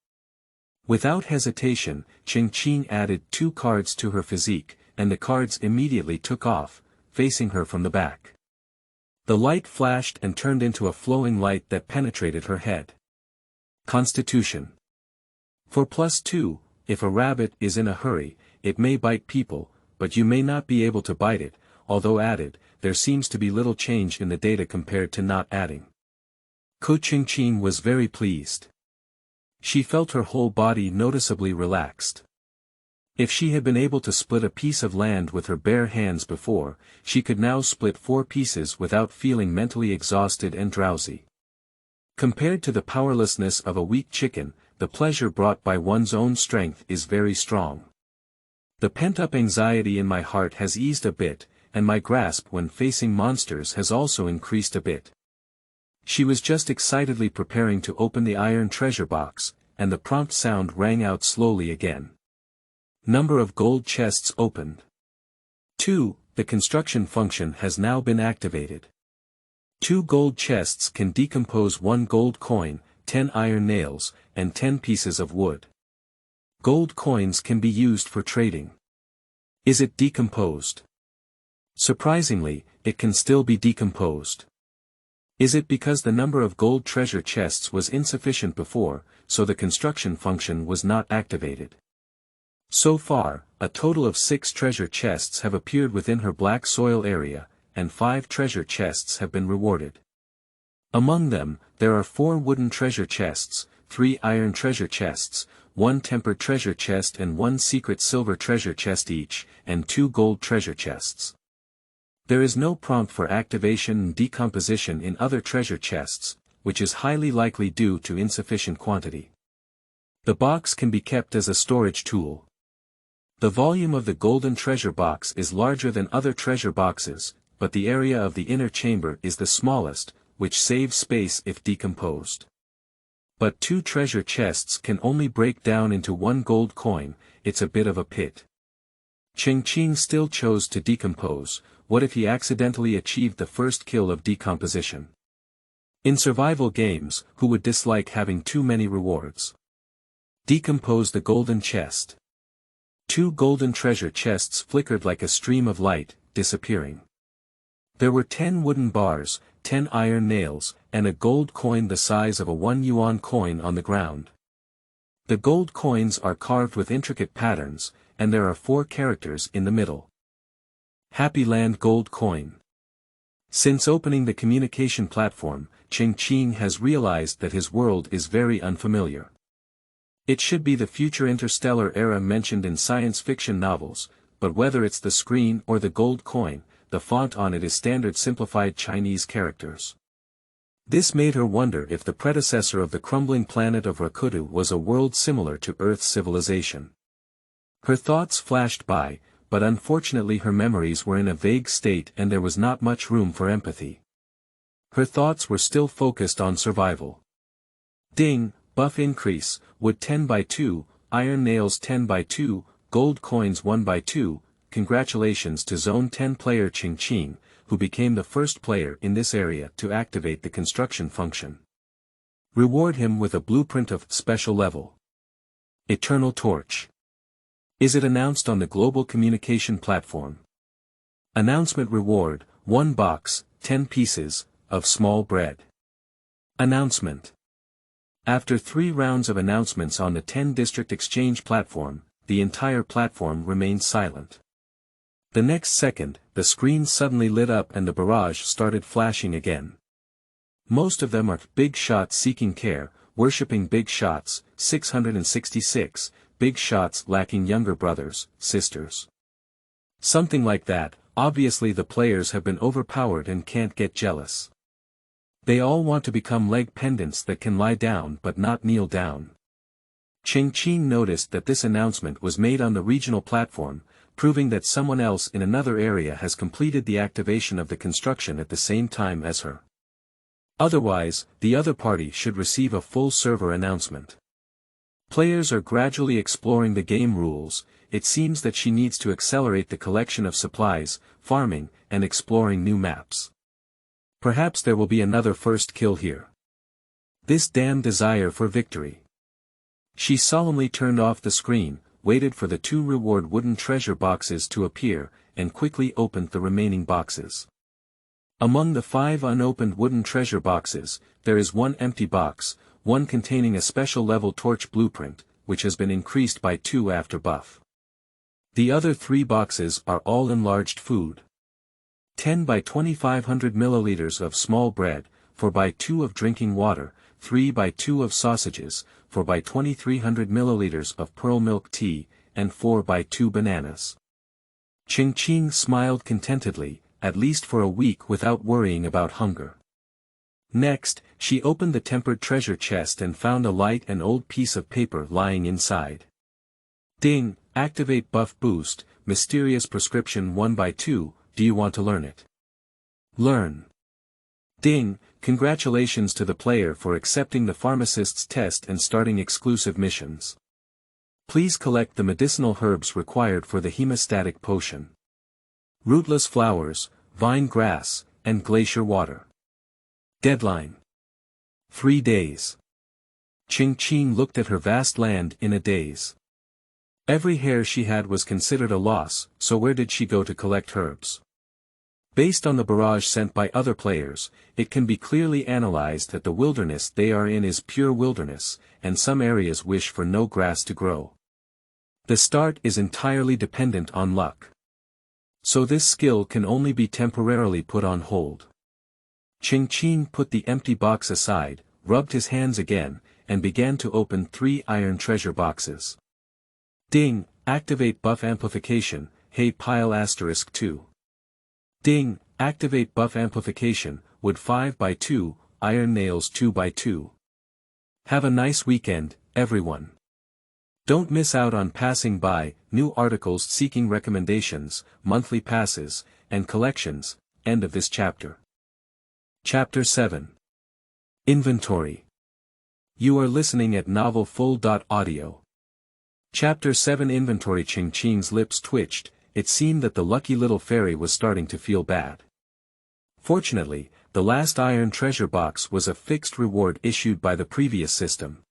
Without hesitation, Cheng Qing added 2 cards to her physique, and the cards immediately took off, facing her from the back. The light flashed and turned into a flowing light that penetrated her head. Constitution. For +2, if a rabbit is in a hurry, it may bite people, but you may not be able to bite it, although added, there seems to be little change in the data compared to not adding. Cheng Qing was very pleased. She felt her whole body noticeably relaxed. If she had been able to split a piece of land with her bare hands before, she could now split 4 pieces without feeling mentally exhausted and drowsy. Compared to the powerlessness of a weak chicken, the pleasure brought by one's own strength is very strong. The pent-up anxiety in my heart has eased a bit, and my grasp when facing monsters has also increased a bit. She was just excitedly preparing to open the iron treasure box, and the prompt sound rang out slowly again. Number of gold chests opened. 2. The construction function has now been activated. 2 gold chests can decompose 1 gold coin, 10 iron nails, and 10 pieces of wood. Gold coins can be used for trading. Is it decomposed? Surprisingly, it can still be decomposed. Is it because the number of gold treasure chests was insufficient before, so the construction function was not activated? So far, a total of 6 treasure chests have appeared within her black soil area, and 5 treasure chests have been rewarded. Among them, there are 4 wooden treasure chests, 3 iron treasure chests, 1 tempered treasure chest and 1 secret silver treasure chest each, and 2 gold treasure chests. There is no prompt for activation and decomposition in other treasure chests, which is highly likely due to insufficient quantity. The box can be kept as a storage tool. The volume of the golden treasure box is larger than other treasure boxes, but the area of the inner chamber is the smallest, which saves space if decomposed. But 2 treasure chests can only break down into 1 gold coin. It's a bit of a pit. Cheng Qing still chose to decompose. What if he accidentally achieved the first kill of decomposition? In survival games, who would dislike having too many rewards? Decompose the golden chest. 2 golden treasure chests flickered like a stream of light, disappearing. There were 10 wooden bars, 10 iron nails, and a gold coin the size of a 1 yuan coin on the ground. The gold coins are carved with intricate patterns, and there are 4 characters in the middle. Happy Land Gold Coin. Since opening the communication platform, Cheng Qing has realized that his world is very unfamiliar. It should be the future interstellar era mentioned in science fiction novels, but whether it's the screen or the gold coin, the font on it is standard simplified Chinese characters. This made her wonder if the predecessor of the crumbling planet of Rakutu was a world similar to Earth's civilization. Her thoughts flashed by, but unfortunately her memories were in a vague state and there was not much room for empathy. Her thoughts were still focused on survival. Ding, buff increase, wood 10 by 2, iron nails 10 by 2, gold coins 1 by 2, congratulations to Zone 10 player Cheng Qing, who became the first player in this area to activate the construction function. Reward him with a blueprint of special level. Eternal Torch. Is it announced on the global communication platform? Announcement reward, 1 box, 10 pieces, of small bread. Announcement. After 3 rounds of announcements on the 10 district exchange platform, the entire platform remained silent. The next second, the screen suddenly lit up and the barrage started flashing again. Most of them are big shots seeking care, worshipping big shots, 666, big shots lacking younger brothers, sisters. Something like that. Obviously the players have been overpowered and can't get jealous. They all want to become leg pendants that can lie down but not kneel down. Cheng Qing noticed that this announcement was made on the regional platform, proving that someone else in another area has completed the activation of the construction at the same time as her. Otherwise, the other party should receive a full server announcement. Players are gradually exploring the game rules. It seems that she needs to accelerate the collection of supplies, farming, and exploring new maps. Perhaps there will be another first kill here. This damn desire for victory. She solemnly turned off the screen, waited for the 2 reward wooden treasure boxes to appear, and quickly opened the remaining boxes. Among the 5 unopened wooden treasure boxes, there is 1 empty box, 1 containing a special level torch blueprint, which has been increased by 2 after buff. The other 3 boxes are all enlarged food. 10 by 2500 milliliters of small bread, 4 by 2 of drinking water, 3 by 2 of sausages, 4 by 2300 milliliters of pearl milk tea, and 4 by 2 bananas. Cheng Qing smiled contentedly, at least for a week without worrying about hunger. Next, she opened the tempered treasure chest and found a light and old piece of paper lying inside. Ding, activate buff boost, mysterious prescription 1 by 2, do you want to learn it? Learn. Ding, congratulations to the player for accepting the pharmacist's test and starting exclusive missions. Please collect the medicinal herbs required for the hemostatic potion. Rootless flowers, vine grass, and glacier water. Deadline. 3 days. Cheng Qing looked at her vast land in a daze. Every hair she had was considered a loss, so where did she go to collect herbs? Based on the barrage sent by other players, it can be clearly analyzed that the wilderness they are in is pure wilderness, and some areas wish for no grass to grow. The start is entirely dependent on luck. So this skill can only be temporarily put on hold. Cheng Qing put the empty box aside, rubbed his hands again, and began to open 3 iron treasure boxes. Ding, activate buff amplification, hay pile * 2. Ding, activate buff amplification, wood 5x2, iron nails 2x2. Have a nice weekend, everyone. Don't miss out on passing by, new articles seeking recommendations, monthly passes, and collections. End of this chapter. Chapter 7. Inventory. You are listening at novelfull.audio. Chapter 7 Inventory. Cheng Qing's lips twitched, it seemed that the lucky little fairy was starting to feel bad. Fortunately, the last iron treasure box was a fixed reward issued by the previous system.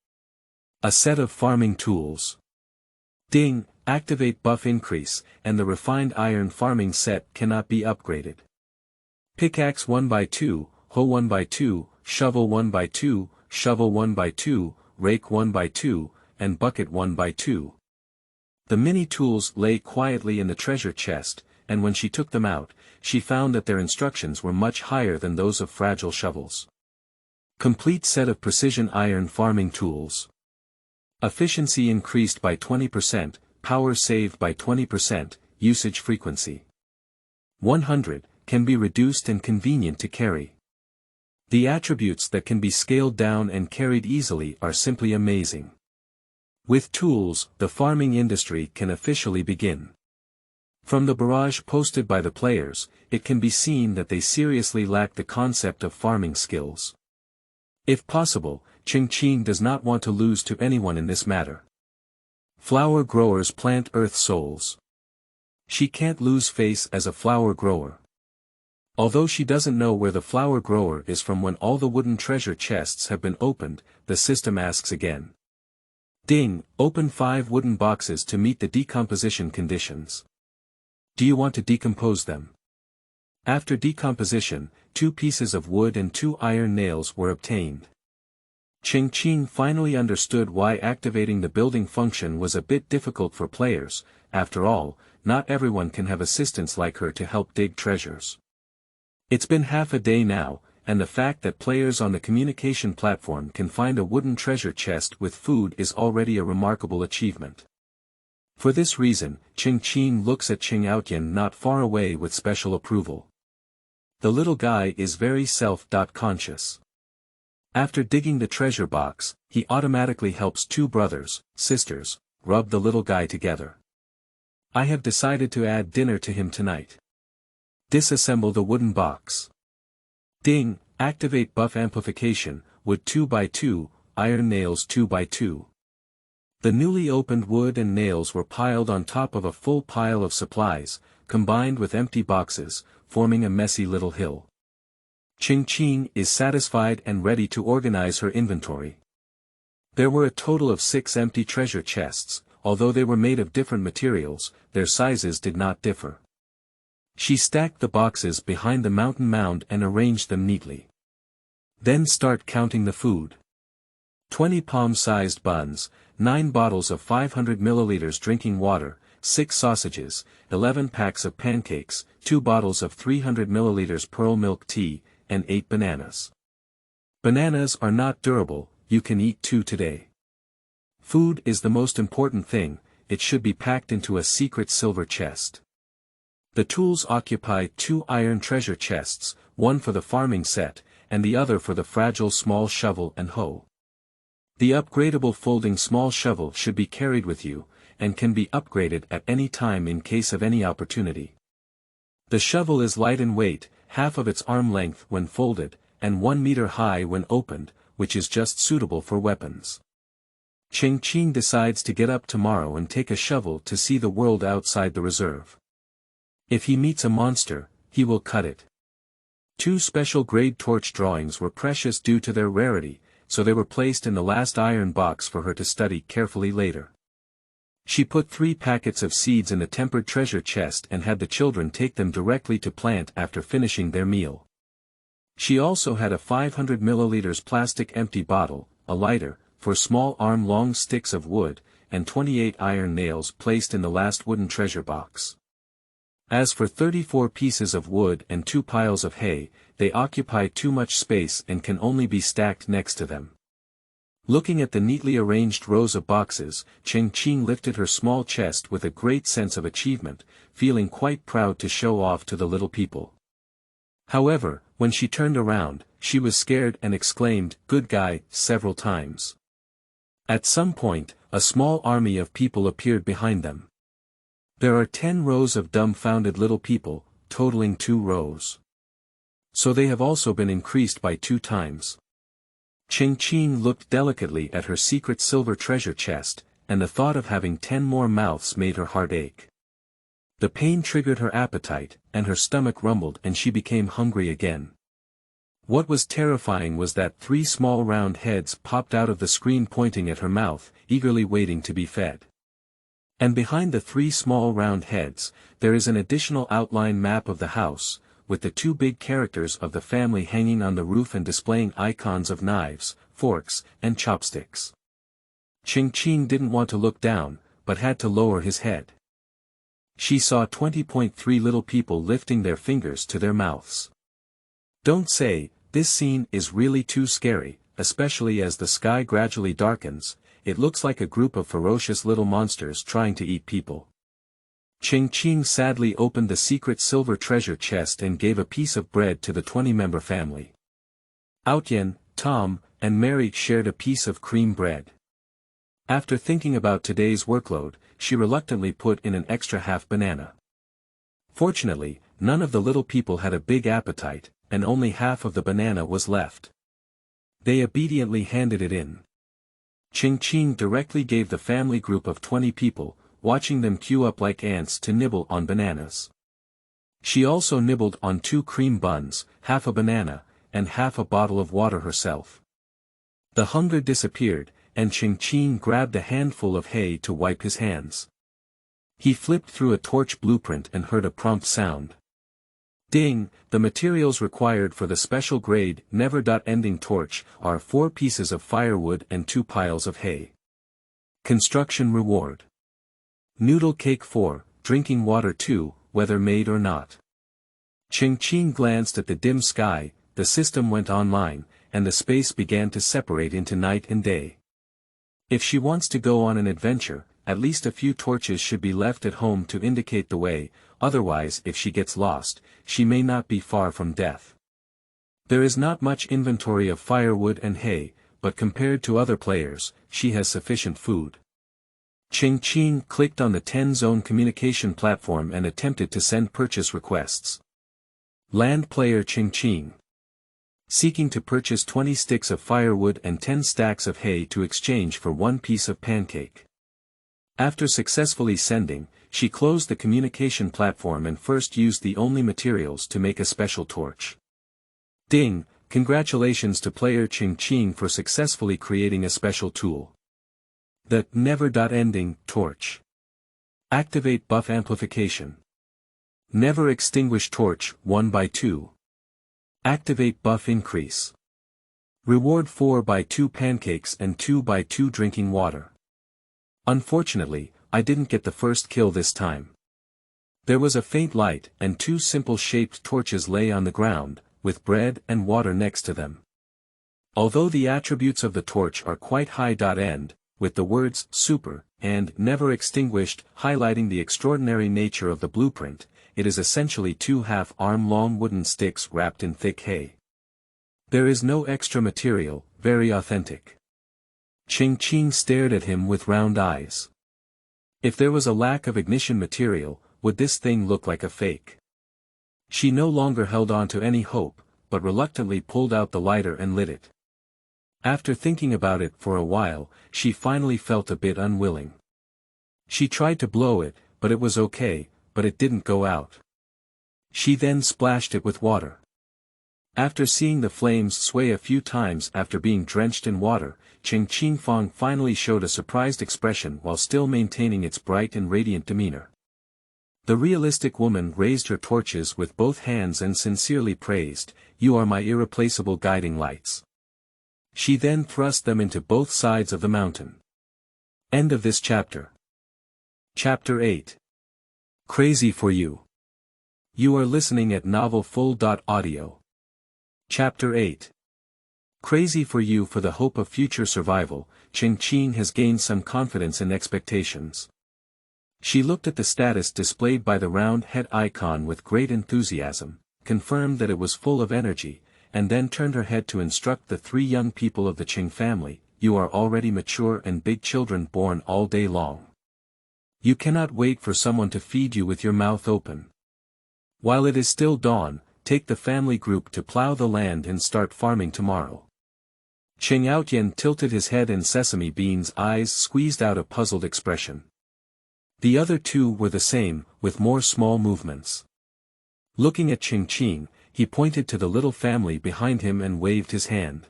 A set of farming tools. Ding, activate buff increase, and the refined iron farming set cannot be upgraded. Pickaxe 1x2, hoe 1x2, shovel 1x2, shovel 1x2, rake 1x2, and bucket 1x2. The mini-tools lay quietly in the treasure chest, and when she took them out, she found that their instructions were much higher than those of fragile shovels. Complete set of precision iron farming tools. Efficiency increased by 20%, power saved by 20%, usage frequency 100, can be reduced and convenient to carry. The attributes that can be scaled down and carried easily are simply amazing. With tools, the farming industry can officially begin. From the barrage posted by the players, it can be seen that they seriously lack the concept of farming skills. If possible, Cheng Qing does not want to lose to anyone in this matter. Flower growers plant earth souls. She can't lose face as a flower grower. Although she doesn't know where the flower grower is from when all the wooden treasure chests have been opened, the system asks again. Ding, open 5 wooden boxes to meet the decomposition conditions. Do you want to decompose them? After decomposition, 2 pieces of wood and 2 iron nails were obtained. Cheng Qing finally understood why activating the building function was a bit difficult for players. After all, not everyone can have assistants like her to help dig treasures. It's been half a day now, and the fact that players on the communication platform can find a wooden treasure chest with food is already a remarkable achievement. For this reason, Cheng Qing looks at Cheng Outyan not far away with special approval. The little guy is very self-conscious. After digging the treasure box, he automatically helps 2 brothers, sisters, rub the little guy together. I have decided to add dinner to him tonight. Disassemble the wooden box. Ding, activate buff amplification, wood 2x2, iron nails 2x2. The newly opened wood and nails were piled on top of a full pile of supplies, combined with empty boxes, forming a messy little hill. Cheng Qing is satisfied and ready to organize her inventory. There were a total of 6 empty treasure chests, although they were made of different materials, their sizes did not differ. She stacked the boxes behind the mountain mound and arranged them neatly. Then start counting the food. 20 palm-sized buns, 9 bottles of 500 milliliters drinking water, 6 sausages, 11 packs of pancakes, 2 bottles of 300 milliliters pearl milk tea, and 8 bananas. Bananas are not durable, you can eat 2 today. Food is the most important thing, it should be packed into a secret silver chest. The tools occupy 2 iron treasure chests, one for the farming set, and the other for the fragile small shovel and hoe. The upgradable folding small shovel should be carried with you, and can be upgraded at any time in case of any opportunity. The shovel is light in weight, half of its arm length when folded, and 1 meter high when opened, which is just suitable for weapons. Cheng Qing decides to get up tomorrow and take a shovel to see the world outside the reserve. If he meets a monster, he will cut it. 2 special grade torch drawings were precious due to their rarity, so they were placed in the last iron box for her to study carefully later. She put 3 packets of seeds in the tempered treasure chest and had the children take them directly to plant after finishing their meal. She also had a 500 milliliters plastic empty bottle, a lighter, for small arm-long sticks of wood, and 28 iron nails placed in the last wooden treasure box. As for 34 pieces of wood and 2 piles of hay, they occupy too much space and can only be stacked next to them. Looking at the neatly arranged rows of boxes, Cheng Qing lifted her small chest with a great sense of achievement, feeling quite proud to show off to the little people. However, when she turned around, she was scared and exclaimed, "Good guy," several times. At some point, a small army of people appeared behind them. There are 10 rows of dumbfounded little people, totaling 2 rows. So they have also been increased by 2 times. Cheng Qing looked delicately at her secret silver treasure chest, and the thought of having 10 more mouths made her heart ache. The pain triggered her appetite, and her stomach rumbled and she became hungry again. What was terrifying was that 3 small round heads popped out of the screen pointing at her mouth, eagerly waiting to be fed. And behind the 3 small round heads, there is an additional outline map of the house, with the 2 big characters of the family hanging on the roof and displaying icons of knives, forks, and chopsticks. Cheng Qing didn't want to look down, but had to lower his head. She saw 20.3 little people lifting their fingers to their mouths. Don't say, this scene is really too scary, especially as the sky gradually darkens. It looks like a group of ferocious little monsters trying to eat people. Cheng Qing sadly opened the secret silver treasure chest and gave a piece of bread to the 20-member family. Outyen, Tom, and Mary shared a piece of cream bread. After thinking about today's workload, she reluctantly put in an extra half banana. Fortunately, none of the little people had a big appetite, and only half of the banana was left. They obediently handed it in. Cheng Qing directly gave the family group of 20 people, watching them queue up like ants to nibble on bananas. She also nibbled on 2 cream buns, half a banana, and half a bottle of water herself. The hunger disappeared, and Cheng Qing grabbed a handful of hay to wipe his hands. He flipped through a torch blueprint and heard a prompt sound. Ding! The materials required for the special grade never-ending torch are 4 pieces of firewood and 2 piles of hay. Construction reward. Noodle cake 4, drinking water 2, whether made or not. Cheng Qing glanced at the dim sky, the system went online, and the space began to separate into night and day. If she wants to go on an adventure, at least a few torches should be left at home to indicate the way, otherwise if she gets lost, she may not be far from death. There is not much inventory of firewood and hay, but compared to other players, she has sufficient food. Cheng Qing clicked on the 10-zone communication platform and attempted to send purchase requests. Land player Cheng Qing. Seeking to purchase 20 sticks of firewood and 10 stacks of hay to exchange for 1 piece of pancake. After successfully sending, she closed the communication platform and first used the only materials to make a special torch. Ding! Congratulations to player Cheng Qing for successfully creating a special tool. The never-ending torch. Activate buff amplification. Never extinguish torch 1 by 2. Activate buff increase. Reward 4 by 2 pancakes and 2 by 2 drinking water. Unfortunately, I didn't get the first kill this time. There was a faint light and 2 simple shaped torches lay on the ground, with bread and water next to them. Although the attributes of the torch are quite high-end, with the words super and never extinguished highlighting the extraordinary nature of the blueprint, it is essentially 2 half-arm-long wooden sticks wrapped in thick hay. There is no extra material, very authentic. Cheng Qing stared at him with round eyes. If there was a lack of ignition material, would this thing look like a fake? She no longer held on to any hope, but reluctantly pulled out the lighter and lit it. After thinking about it for a while, she finally felt a bit unwilling. She tried to blow it, but it was okay, but it didn't go out. She then splashed it with water. After seeing the flames sway a few times after being drenched in water, Cheng Qing finally showed a surprised expression while still maintaining its bright and radiant demeanor. The realistic woman raised her torches with both hands and sincerely praised, "You are my irreplaceable guiding lights." She then thrust them into both sides of the mountain. End of this chapter. Chapter 8. Crazy for You. You are listening at novelfull.audio. Chapter 8. Crazy for You. For the hope of future survival, Cheng Qing has gained some confidence and expectations. She looked at the status displayed by the round head icon with great enthusiasm, confirmed that it was full of energy, and then turned her head to instruct the three young people of the Qing family. You are already mature and big children born all day long. You cannot wait for someone to feed you with your mouth open. While it is still dawn, take the family group to plow the land and start farming tomorrow. Cheng Outyen tilted his head and Sesame Bean's eyes squeezed out a puzzled expression. The other two were the same, with more small movements. Looking at Cheng Qing, he pointed to the little family behind him and waved his hand.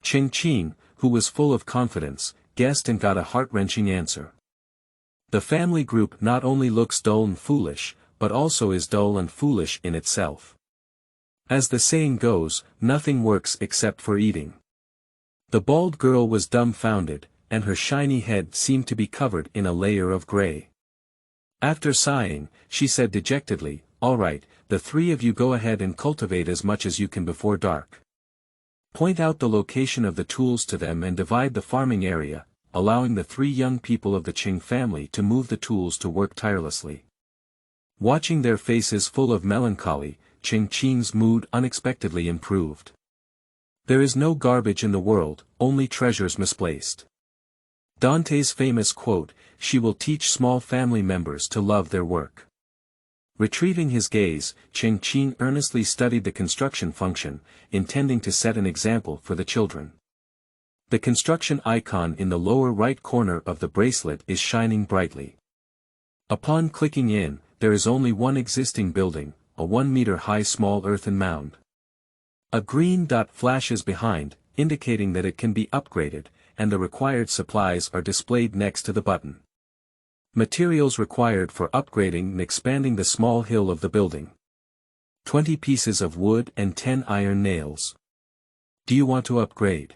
Cheng Qing, who was full of confidence, guessed and got a heart-wrenching answer. The family group not only looks dull and foolish, but also is dull and foolish in itself. As the saying goes, nothing works except for eating. The bald girl was dumbfounded, and her shiny head seemed to be covered in a layer of gray. After sighing, she said dejectedly, "All right, the three of you go ahead and cultivate as much as you can before dark. Point out the location of the tools to them and divide the farming area, allowing the three young people of the Qing family to move the tools to work tirelessly." Watching their faces full of melancholy, Cheng Qing's mood unexpectedly improved. There is no garbage in the world, only treasures misplaced. Dante's famous quote, "She will teach small family members to love their work." Retrieving his gaze, Cheng Qing earnestly studied the construction function, intending to set an example for the children. The construction icon in the lower right corner of the bracelet is shining brightly. Upon clicking in, there is only one existing building, a 1-meter-high small earthen mound. A green dot flashes behind, indicating that it can be upgraded, and the required supplies are displayed next to the button. Materials required for upgrading and expanding the small hill of the building. 20 pieces of wood and 10 iron nails. Do you want to upgrade?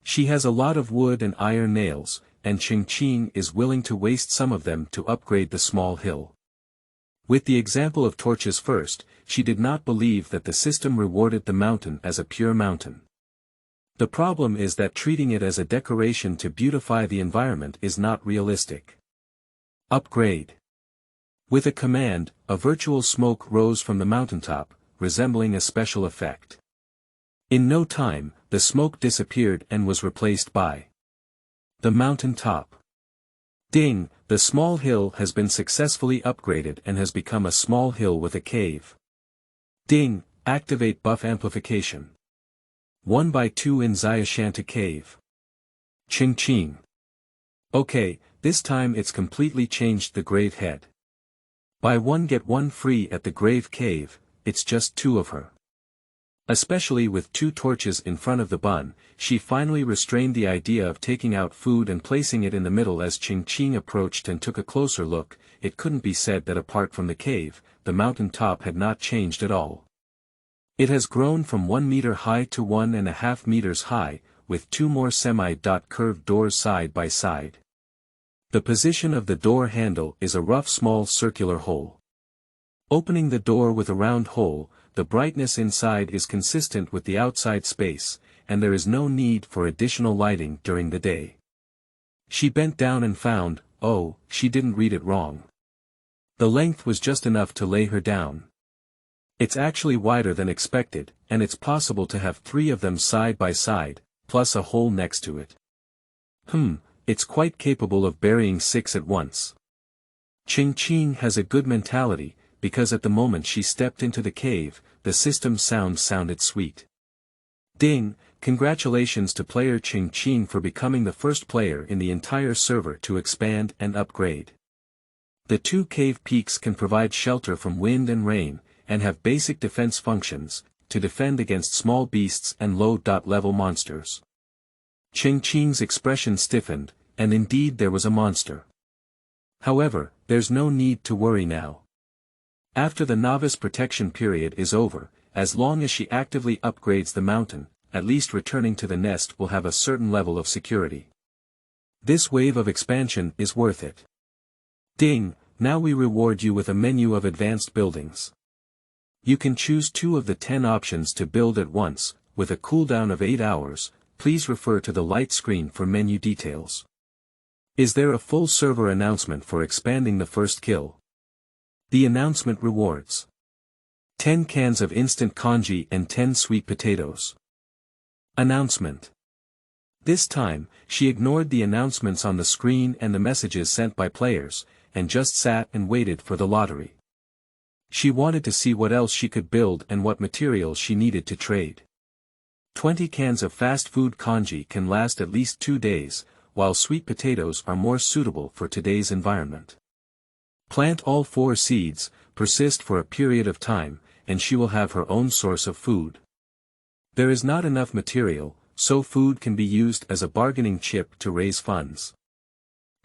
She has a lot of wood and iron nails, and Cheng Qing is willing to waste some of them to upgrade the small hill. With the example of torches first, she did not believe that the system rewarded the mountain as a pure mountain. The problem is that treating it as a decoration to beautify the environment is not realistic. Upgrade. With a command, a virtual smoke rose from the mountaintop, resembling a special effect. In no time, the smoke disappeared and was replaced by the mountain top. Ding, the small hill has been successfully upgraded and has become a small hill with a cave. Ding, activate buff amplification. 1x2 in Xiashanta Cave. Ching Qing. Okay, this time it's completely changed the grave head. Buy one get one free at the grave cave, it's just two of her. Especially with 2 torches in front of the bun, she finally restrained the idea of taking out food and placing it in the middle. As Cheng Qing approached and took a closer look, it couldn't be said that apart from the cave, the mountain top had not changed at all. It has grown from 1 meter high to 1.5 meters high, with 2 more semi-curved doors side by side. The position of the door handle is a rough small circular hole. Opening the door with a round hole, the brightness inside is consistent with the outside space, and there is no need for additional lighting during the day. She bent down and found, oh, she didn't read it wrong. The length was just enough to lay her down. It's actually wider than expected, and it's possible to have 3 of them side by side, plus a hole next to it. It's quite capable of burying 6 at once. Cheng Qing has a good mentality, because at the moment she stepped into the cave, the system sounded sweet. Ding, congratulations to player Cheng Qing for becoming the first player in the entire server to expand and upgrade. The 2 cave peaks can provide shelter from wind and rain, and have basic defense functions, to defend against small beasts and low-level monsters. Cheng Qing's expression stiffened, and indeed there was a monster. However, there's no need to worry now. After the novice protection period is over, as long as she actively upgrades the mountain, at least returning to the nest will have a certain level of security. This wave of expansion is worth it. Ding, now we reward you with a menu of advanced buildings. You can choose 2 of the 10 options to build at once, with a cooldown of 8 hours, please refer to the light screen for menu details. Is there a full server announcement for expanding the first kill? The announcement rewards 10 cans of instant congee and 10 sweet potatoes. Announcement. This time, she ignored the announcements on the screen and the messages sent by players, and just sat and waited for the lottery. She wanted to see what else she could build and what materials she needed to trade. 20 cans of fast food congee can last at least 2 days, while sweet potatoes are more suitable for today's environment. Plant all 4 seeds, persist for a period of time, and she will have her own source of food. There is not enough material, so food can be used as a bargaining chip to raise funds.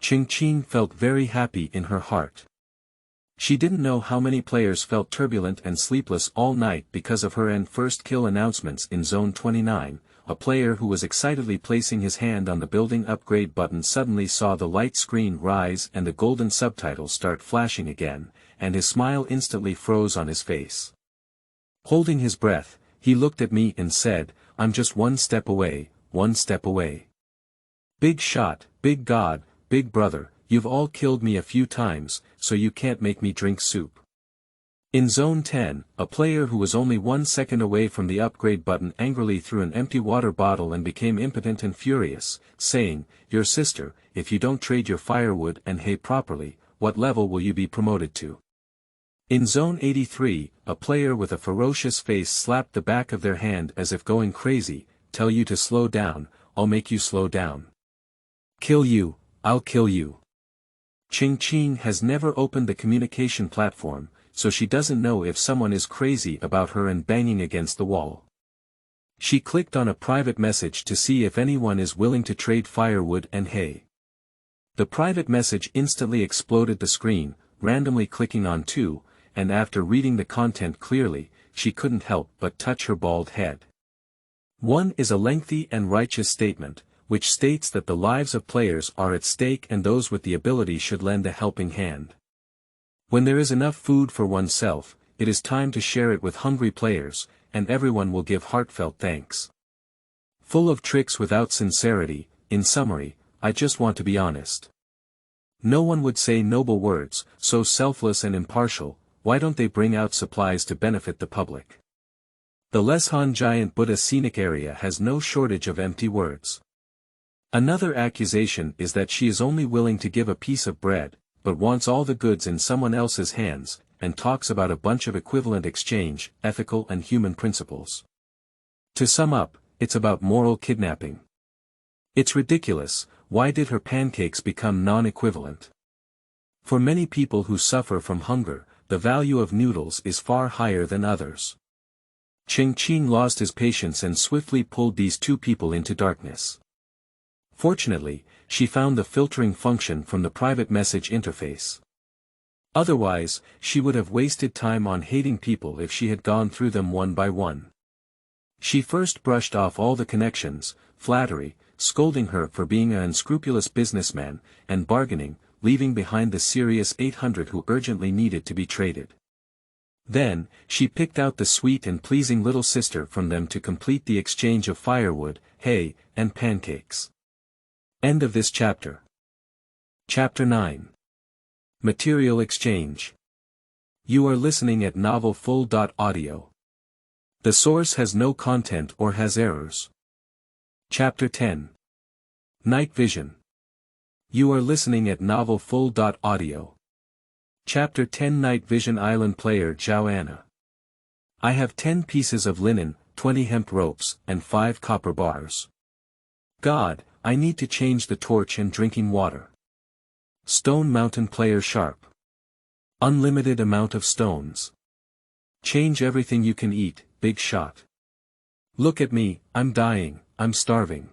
Cheng Qing felt very happy in her heart. She didn't know how many players felt turbulent and sleepless all night because of her and first kill announcements in Zone 29. A player who was excitedly placing his hand on the building upgrade button suddenly saw the light screen rise and the golden subtitles start flashing again, and his smile instantly froze on his face. Holding his breath, he looked at me and said, "I'm just 1 step away, 1 step away. Big shot, big god, big brother, you've all killed me a few times, so you can't make me drink soup." In Zone 10, a player who was only 1 second away from the upgrade button angrily threw an empty water bottle and became impotent and furious, saying, "Your sister, if you don't trade your firewood and hay properly, what level will you be promoted to?" In Zone 83, a player with a ferocious face slapped the back of their hand as if going crazy, "Tell you to slow down, I'll make you slow down. Kill you, I'll kill you." Cheng Qing has never opened the communication platform, so she doesn't know if someone is crazy about her and banging against the wall. She clicked on a private message to see if anyone is willing to trade firewood and hay. The private message instantly exploded the screen, randomly clicking on 2, and after reading the content clearly, she couldn't help but touch her bald head. 1 is a lengthy and righteous statement, which states that the lives of players are at stake and those with the ability should lend a helping hand. When there is enough food for oneself, it is time to share it with hungry players, and everyone will give heartfelt thanks. Full of tricks without sincerity, in summary, I just want to be honest. No one would say noble words, so selfless and impartial, why don't they bring out supplies to benefit the public? The Leshan Giant Buddha Scenic Area has no shortage of empty words. Another accusation is that she is only willing to give a piece of bread, but wants all the goods in someone else's hands, and talks about a bunch of equivalent exchange, ethical and human principles. To sum up, it's about moral kidnapping. It's ridiculous, why did her pancakes become non-equivalent? For many people who suffer from hunger, the value of noodles is far higher than others. Cheng Qing lost his patience and swiftly pulled these 2 people into darkness. Fortunately, she found the filtering function from the private message interface. Otherwise, she would have wasted time on hating people if she had gone through them one by one. She first brushed off all the connections, flattery, scolding her for being an unscrupulous businessman, and bargaining, leaving behind the serious 800 who urgently needed to be traded. Then, she picked out the sweet and pleasing little sister from them to complete the exchange of firewood, hay, and pancakes. End of this chapter. Chapter 9. Material Exchange. You are listening at novelfull.audio. The source has no content or has errors. Chapter 10. Night Vision. You are listening at novelfull.audio. Chapter 10 Night Vision Island Player Joanna. I have 10 pieces of linen, 20 hemp ropes, and 5 copper bars. God, I need to change the torch and drinking water. Stone Mountain Player Sharp. Unlimited amount of stones. Change everything you can eat, big shot. Look at me, I'm dying, I'm starving.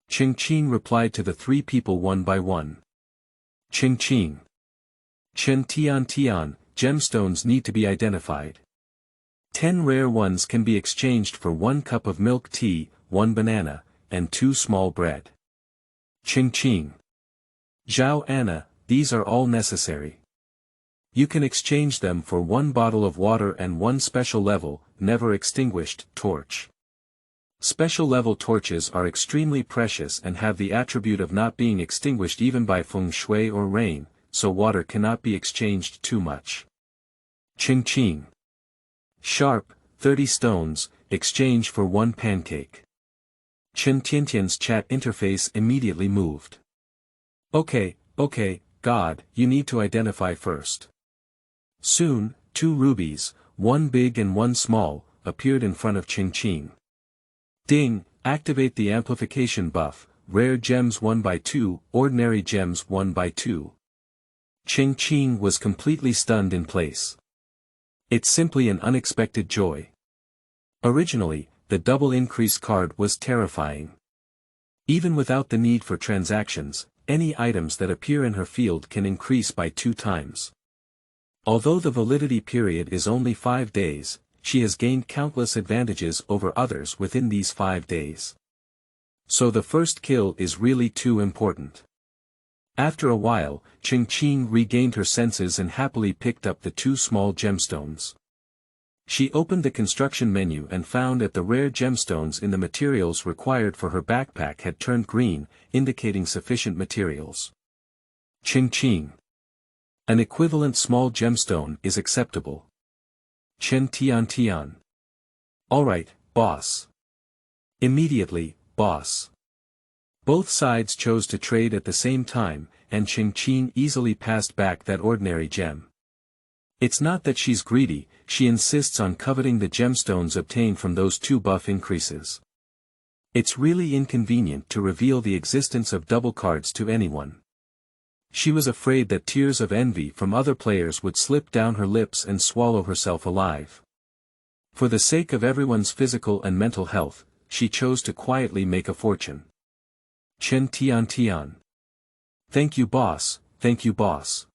Cheng Qing replied to the 3 people one by one. Cheng Qing. Chen Tian Tian, gemstones need to be identified. 10 rare ones can be exchanged for 1 cup of milk tea, 1 banana, and 2 small bread. Cheng Qing. Zhao Anna, these are all necessary. You can exchange them for 1 bottle of water and 1 special level, never extinguished, torch. Special level torches are extremely precious and have the attribute of not being extinguished even by feng shui or rain, so water cannot be exchanged too much. Cheng Qing. Sharp, 30 stones, exchange for 1 pancake. Chen Tiantian's chat interface immediately moved. Okay, God, you need to identify first. Soon, 2 rubies, 1 big and 1 small, appeared in front of Cheng Qing. Ding, activate the amplification buff, rare gems 1/2, ordinary gems 1/2. Cheng Qing was completely stunned in place. It's simply an unexpected joy. Originally, the double increase card was terrifying. Even without the need for transactions, any items that appear in her field can increase by 2 times. Although the validity period is only 5 days, she has gained countless advantages over others within these 5 days. So the first kill is really too important. After a while, Cheng Qing regained her senses and happily picked up the 2 small gemstones. She opened the construction menu and found that the rare gemstones in the materials required for her backpack had turned green, indicating sufficient materials. Cheng Qing. An equivalent small gemstone is acceptable. Chen Tiantian. Alright, boss. Immediately, boss. Both sides chose to trade at the same time, and Cheng Qing easily passed back that ordinary gem. It's not that she's greedy, she insists on coveting the gemstones obtained from those 2 buff increases. It's really inconvenient to reveal the existence of double cards to anyone. She was afraid that tears of envy from other players would slip down her lips and swallow herself alive. For the sake of everyone's physical and mental health, she chose to quietly make a fortune. Chen Tiantian. Thank you boss, thank you boss.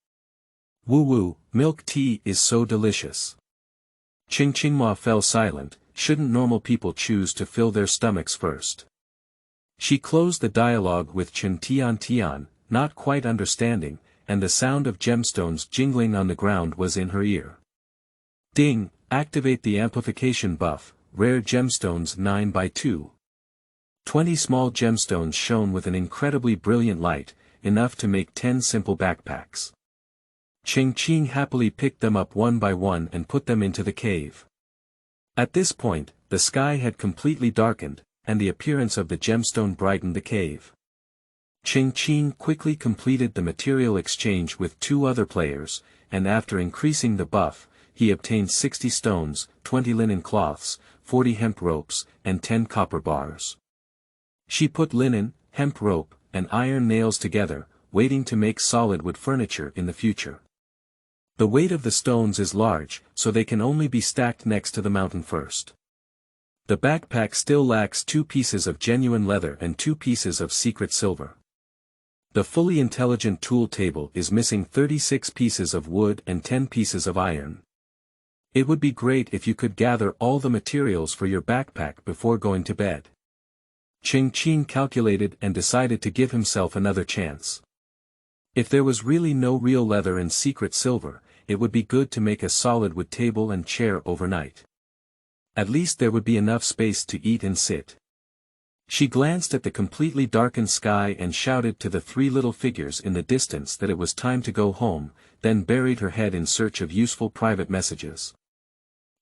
Woo, milk tea is so delicious. Cheng Qingma fell silent. Shouldn't normal people choose to fill their stomachs first? She closed the dialogue with Chen Tiantian, not quite understanding, and the sound of gemstones jingling on the ground was in her ear. Ding, activate the amplification buff, rare gemstones 9/2. 20 small gemstones shone with an incredibly brilliant light, enough to make 10 simple backpacks. Cheng Qing happily picked them up 1 by 1 and put them into the cave. At this point, the sky had completely darkened, and the appearance of the gemstone brightened the cave. Cheng Qing quickly completed the material exchange with 2 other players, and after increasing the buff, he obtained 60 stones, 20 linen cloths, 40 hemp ropes, and 10 copper bars. She put linen, hemp rope, and iron nails together, waiting to make solid wood furniture in the future. The weight of the stones is large, so they can only be stacked next to the mountain first. The backpack still lacks 2 pieces of genuine leather and 2 pieces of secret silver. The fully intelligent tool table is missing 36 pieces of wood and 10 pieces of iron. It would be great if you could gather all the materials for your backpack before going to bed. Cheng Qing calculated and decided to give himself another chance. If there was really no real leather and secret silver, it would be good to make a solid wood table and chair overnight. At least there would be enough space to eat and sit. She glanced at the completely darkened sky and shouted to the 3 little figures in the distance that it was time to go home, then buried her head in search of useful private messages.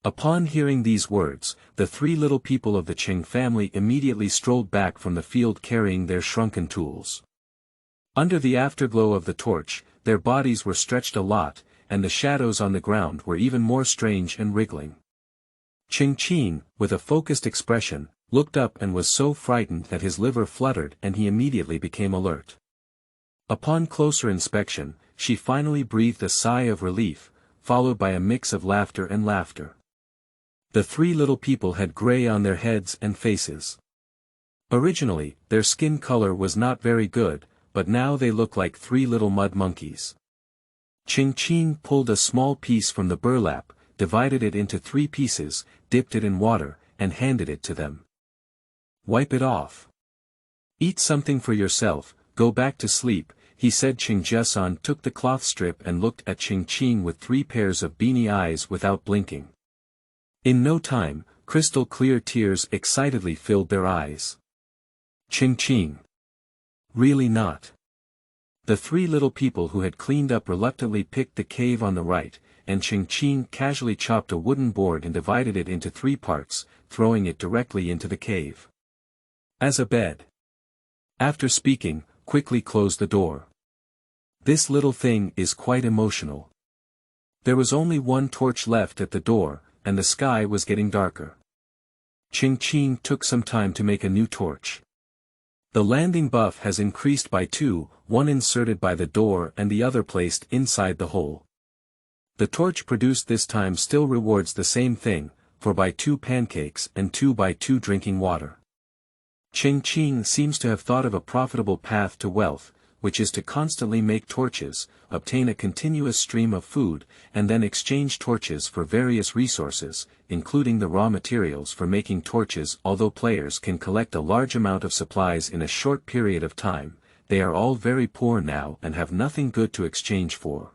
Upon hearing these words, the 3 little people of the Cheng family immediately strolled back from the field carrying their shrunken tools. Under the afterglow of the torch, their bodies were stretched a lot, and the shadows on the ground were even more strange and wriggling. Cheng Qing, with a focused expression, looked up and was so frightened that his liver fluttered and he immediately became alert. Upon closer inspection, she finally breathed a sigh of relief, followed by a mix of laughter and laughter. The 3 little people had gray on their heads and faces. Originally, their skin color was not very good, but now they look like 3 little mud monkeys. Cheng Qing pulled a small piece from the burlap, divided it into 3 pieces, dipped it in water, and handed it to them. Wipe it off. Eat something for yourself, go back to sleep, he said. Cheng Qing took the cloth strip and looked at Cheng Qing with 3 pairs of beady eyes without blinking. In no time, crystal clear tears excitedly filled their eyes. Cheng Qing. Really not. The 3 little people who had cleaned up reluctantly picked the cave on the right, and Cheng Qing casually chopped a wooden board and divided it into 3 parts, throwing it directly into the cave. As a bed. After speaking, quickly closed the door. This little thing is quite emotional. There was only 1 torch left at the door, and the sky was getting darker. Cheng Qing took some time to make a new torch. The landing buff has increased by 2, one inserted by the door and the other placed inside the hole. The torch produced this time still rewards the same thing, for buy 2 pancakes and 2 buy 2 drinking water. Cheng Qing seems to have thought of a profitable path to wealth, which is to constantly make torches, obtain a continuous stream of food, and then exchange torches for various resources, including the raw materials for making torches. Although players can collect a large amount of supplies in a short period of time, they are all very poor now and have nothing good to exchange for.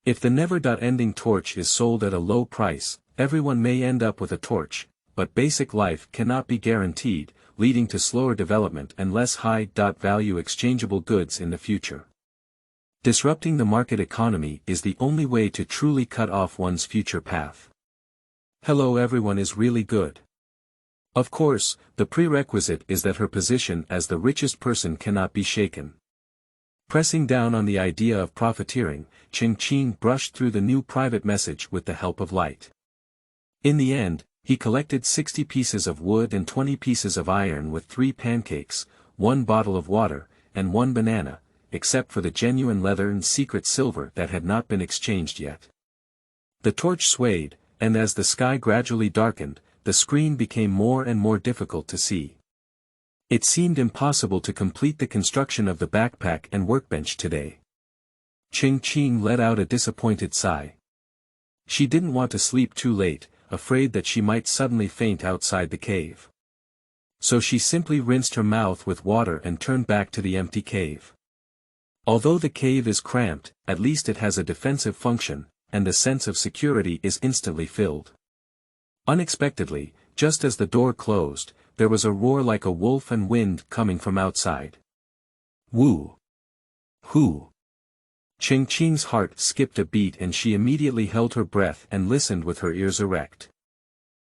If the never-ending torch is sold at a low price, everyone may end up with a torch, but basic life cannot be guaranteed, leading to slower development and less high-value exchangeable goods in the future. Disrupting the market economy is the only way to truly cut off one's future path. Hello, everyone is really good. Of course, the prerequisite is that her position as the richest person cannot be shaken. Pressing down on the idea of profiteering, Cheng Qing brushed through the new private message with the help of light. In the end, he collected 60 pieces of wood and 20 pieces of iron with 3 pancakes, 1 bottle of water, and 1 banana, except for the genuine leather and secret silver that had not been exchanged yet. The torch swayed, and as the sky gradually darkened, the screen became more and more difficult to see. It seemed impossible to complete the construction of the backpack and workbench today. Cheng Qing let out a disappointed sigh. She didn't want to sleep too late, afraid that she might suddenly faint outside the cave. So she simply rinsed her mouth with water and turned back to the empty cave. Although the cave is cramped, at least it has a defensive function, and the sense of security is instantly filled. Unexpectedly, just as the door closed, there was a roar like a wolf and wind coming from outside. Woo! Who? Cheng Qing's heart skipped a beat and she immediately held her breath and listened with her ears erect.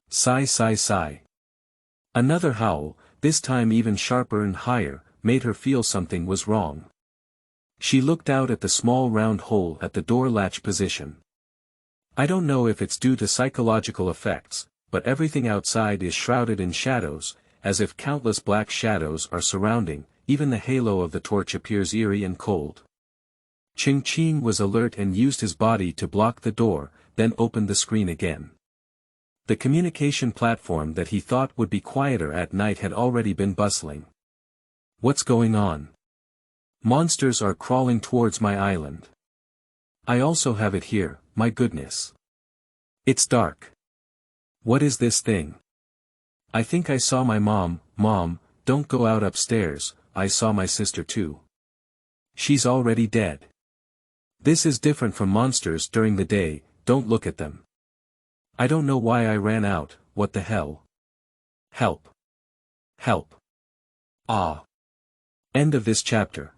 Sigh, sigh, sigh. Another howl, this time even sharper and higher, made her feel something was wrong. She looked out at the small round hole at the door latch position. I don't know if it's due to psychological effects, but everything outside is shrouded in shadows, as if countless black shadows are surrounding. Even the halo of the torch appears eerie and cold. Cheng Qing was alert and used his body to block the door, then opened the screen again. The communication platform that he thought would be quieter at night had already been bustling. What's going on? Monsters are crawling towards my island. I also have it here, my goodness. It's dark. What is this thing? I think I saw my mom. Mom, don't go out upstairs, I saw my sister too. She's already dead. This is different from monsters during the day, don't look at them. I don't know why I ran out, what the hell? Help. Help. Ah. End of this chapter.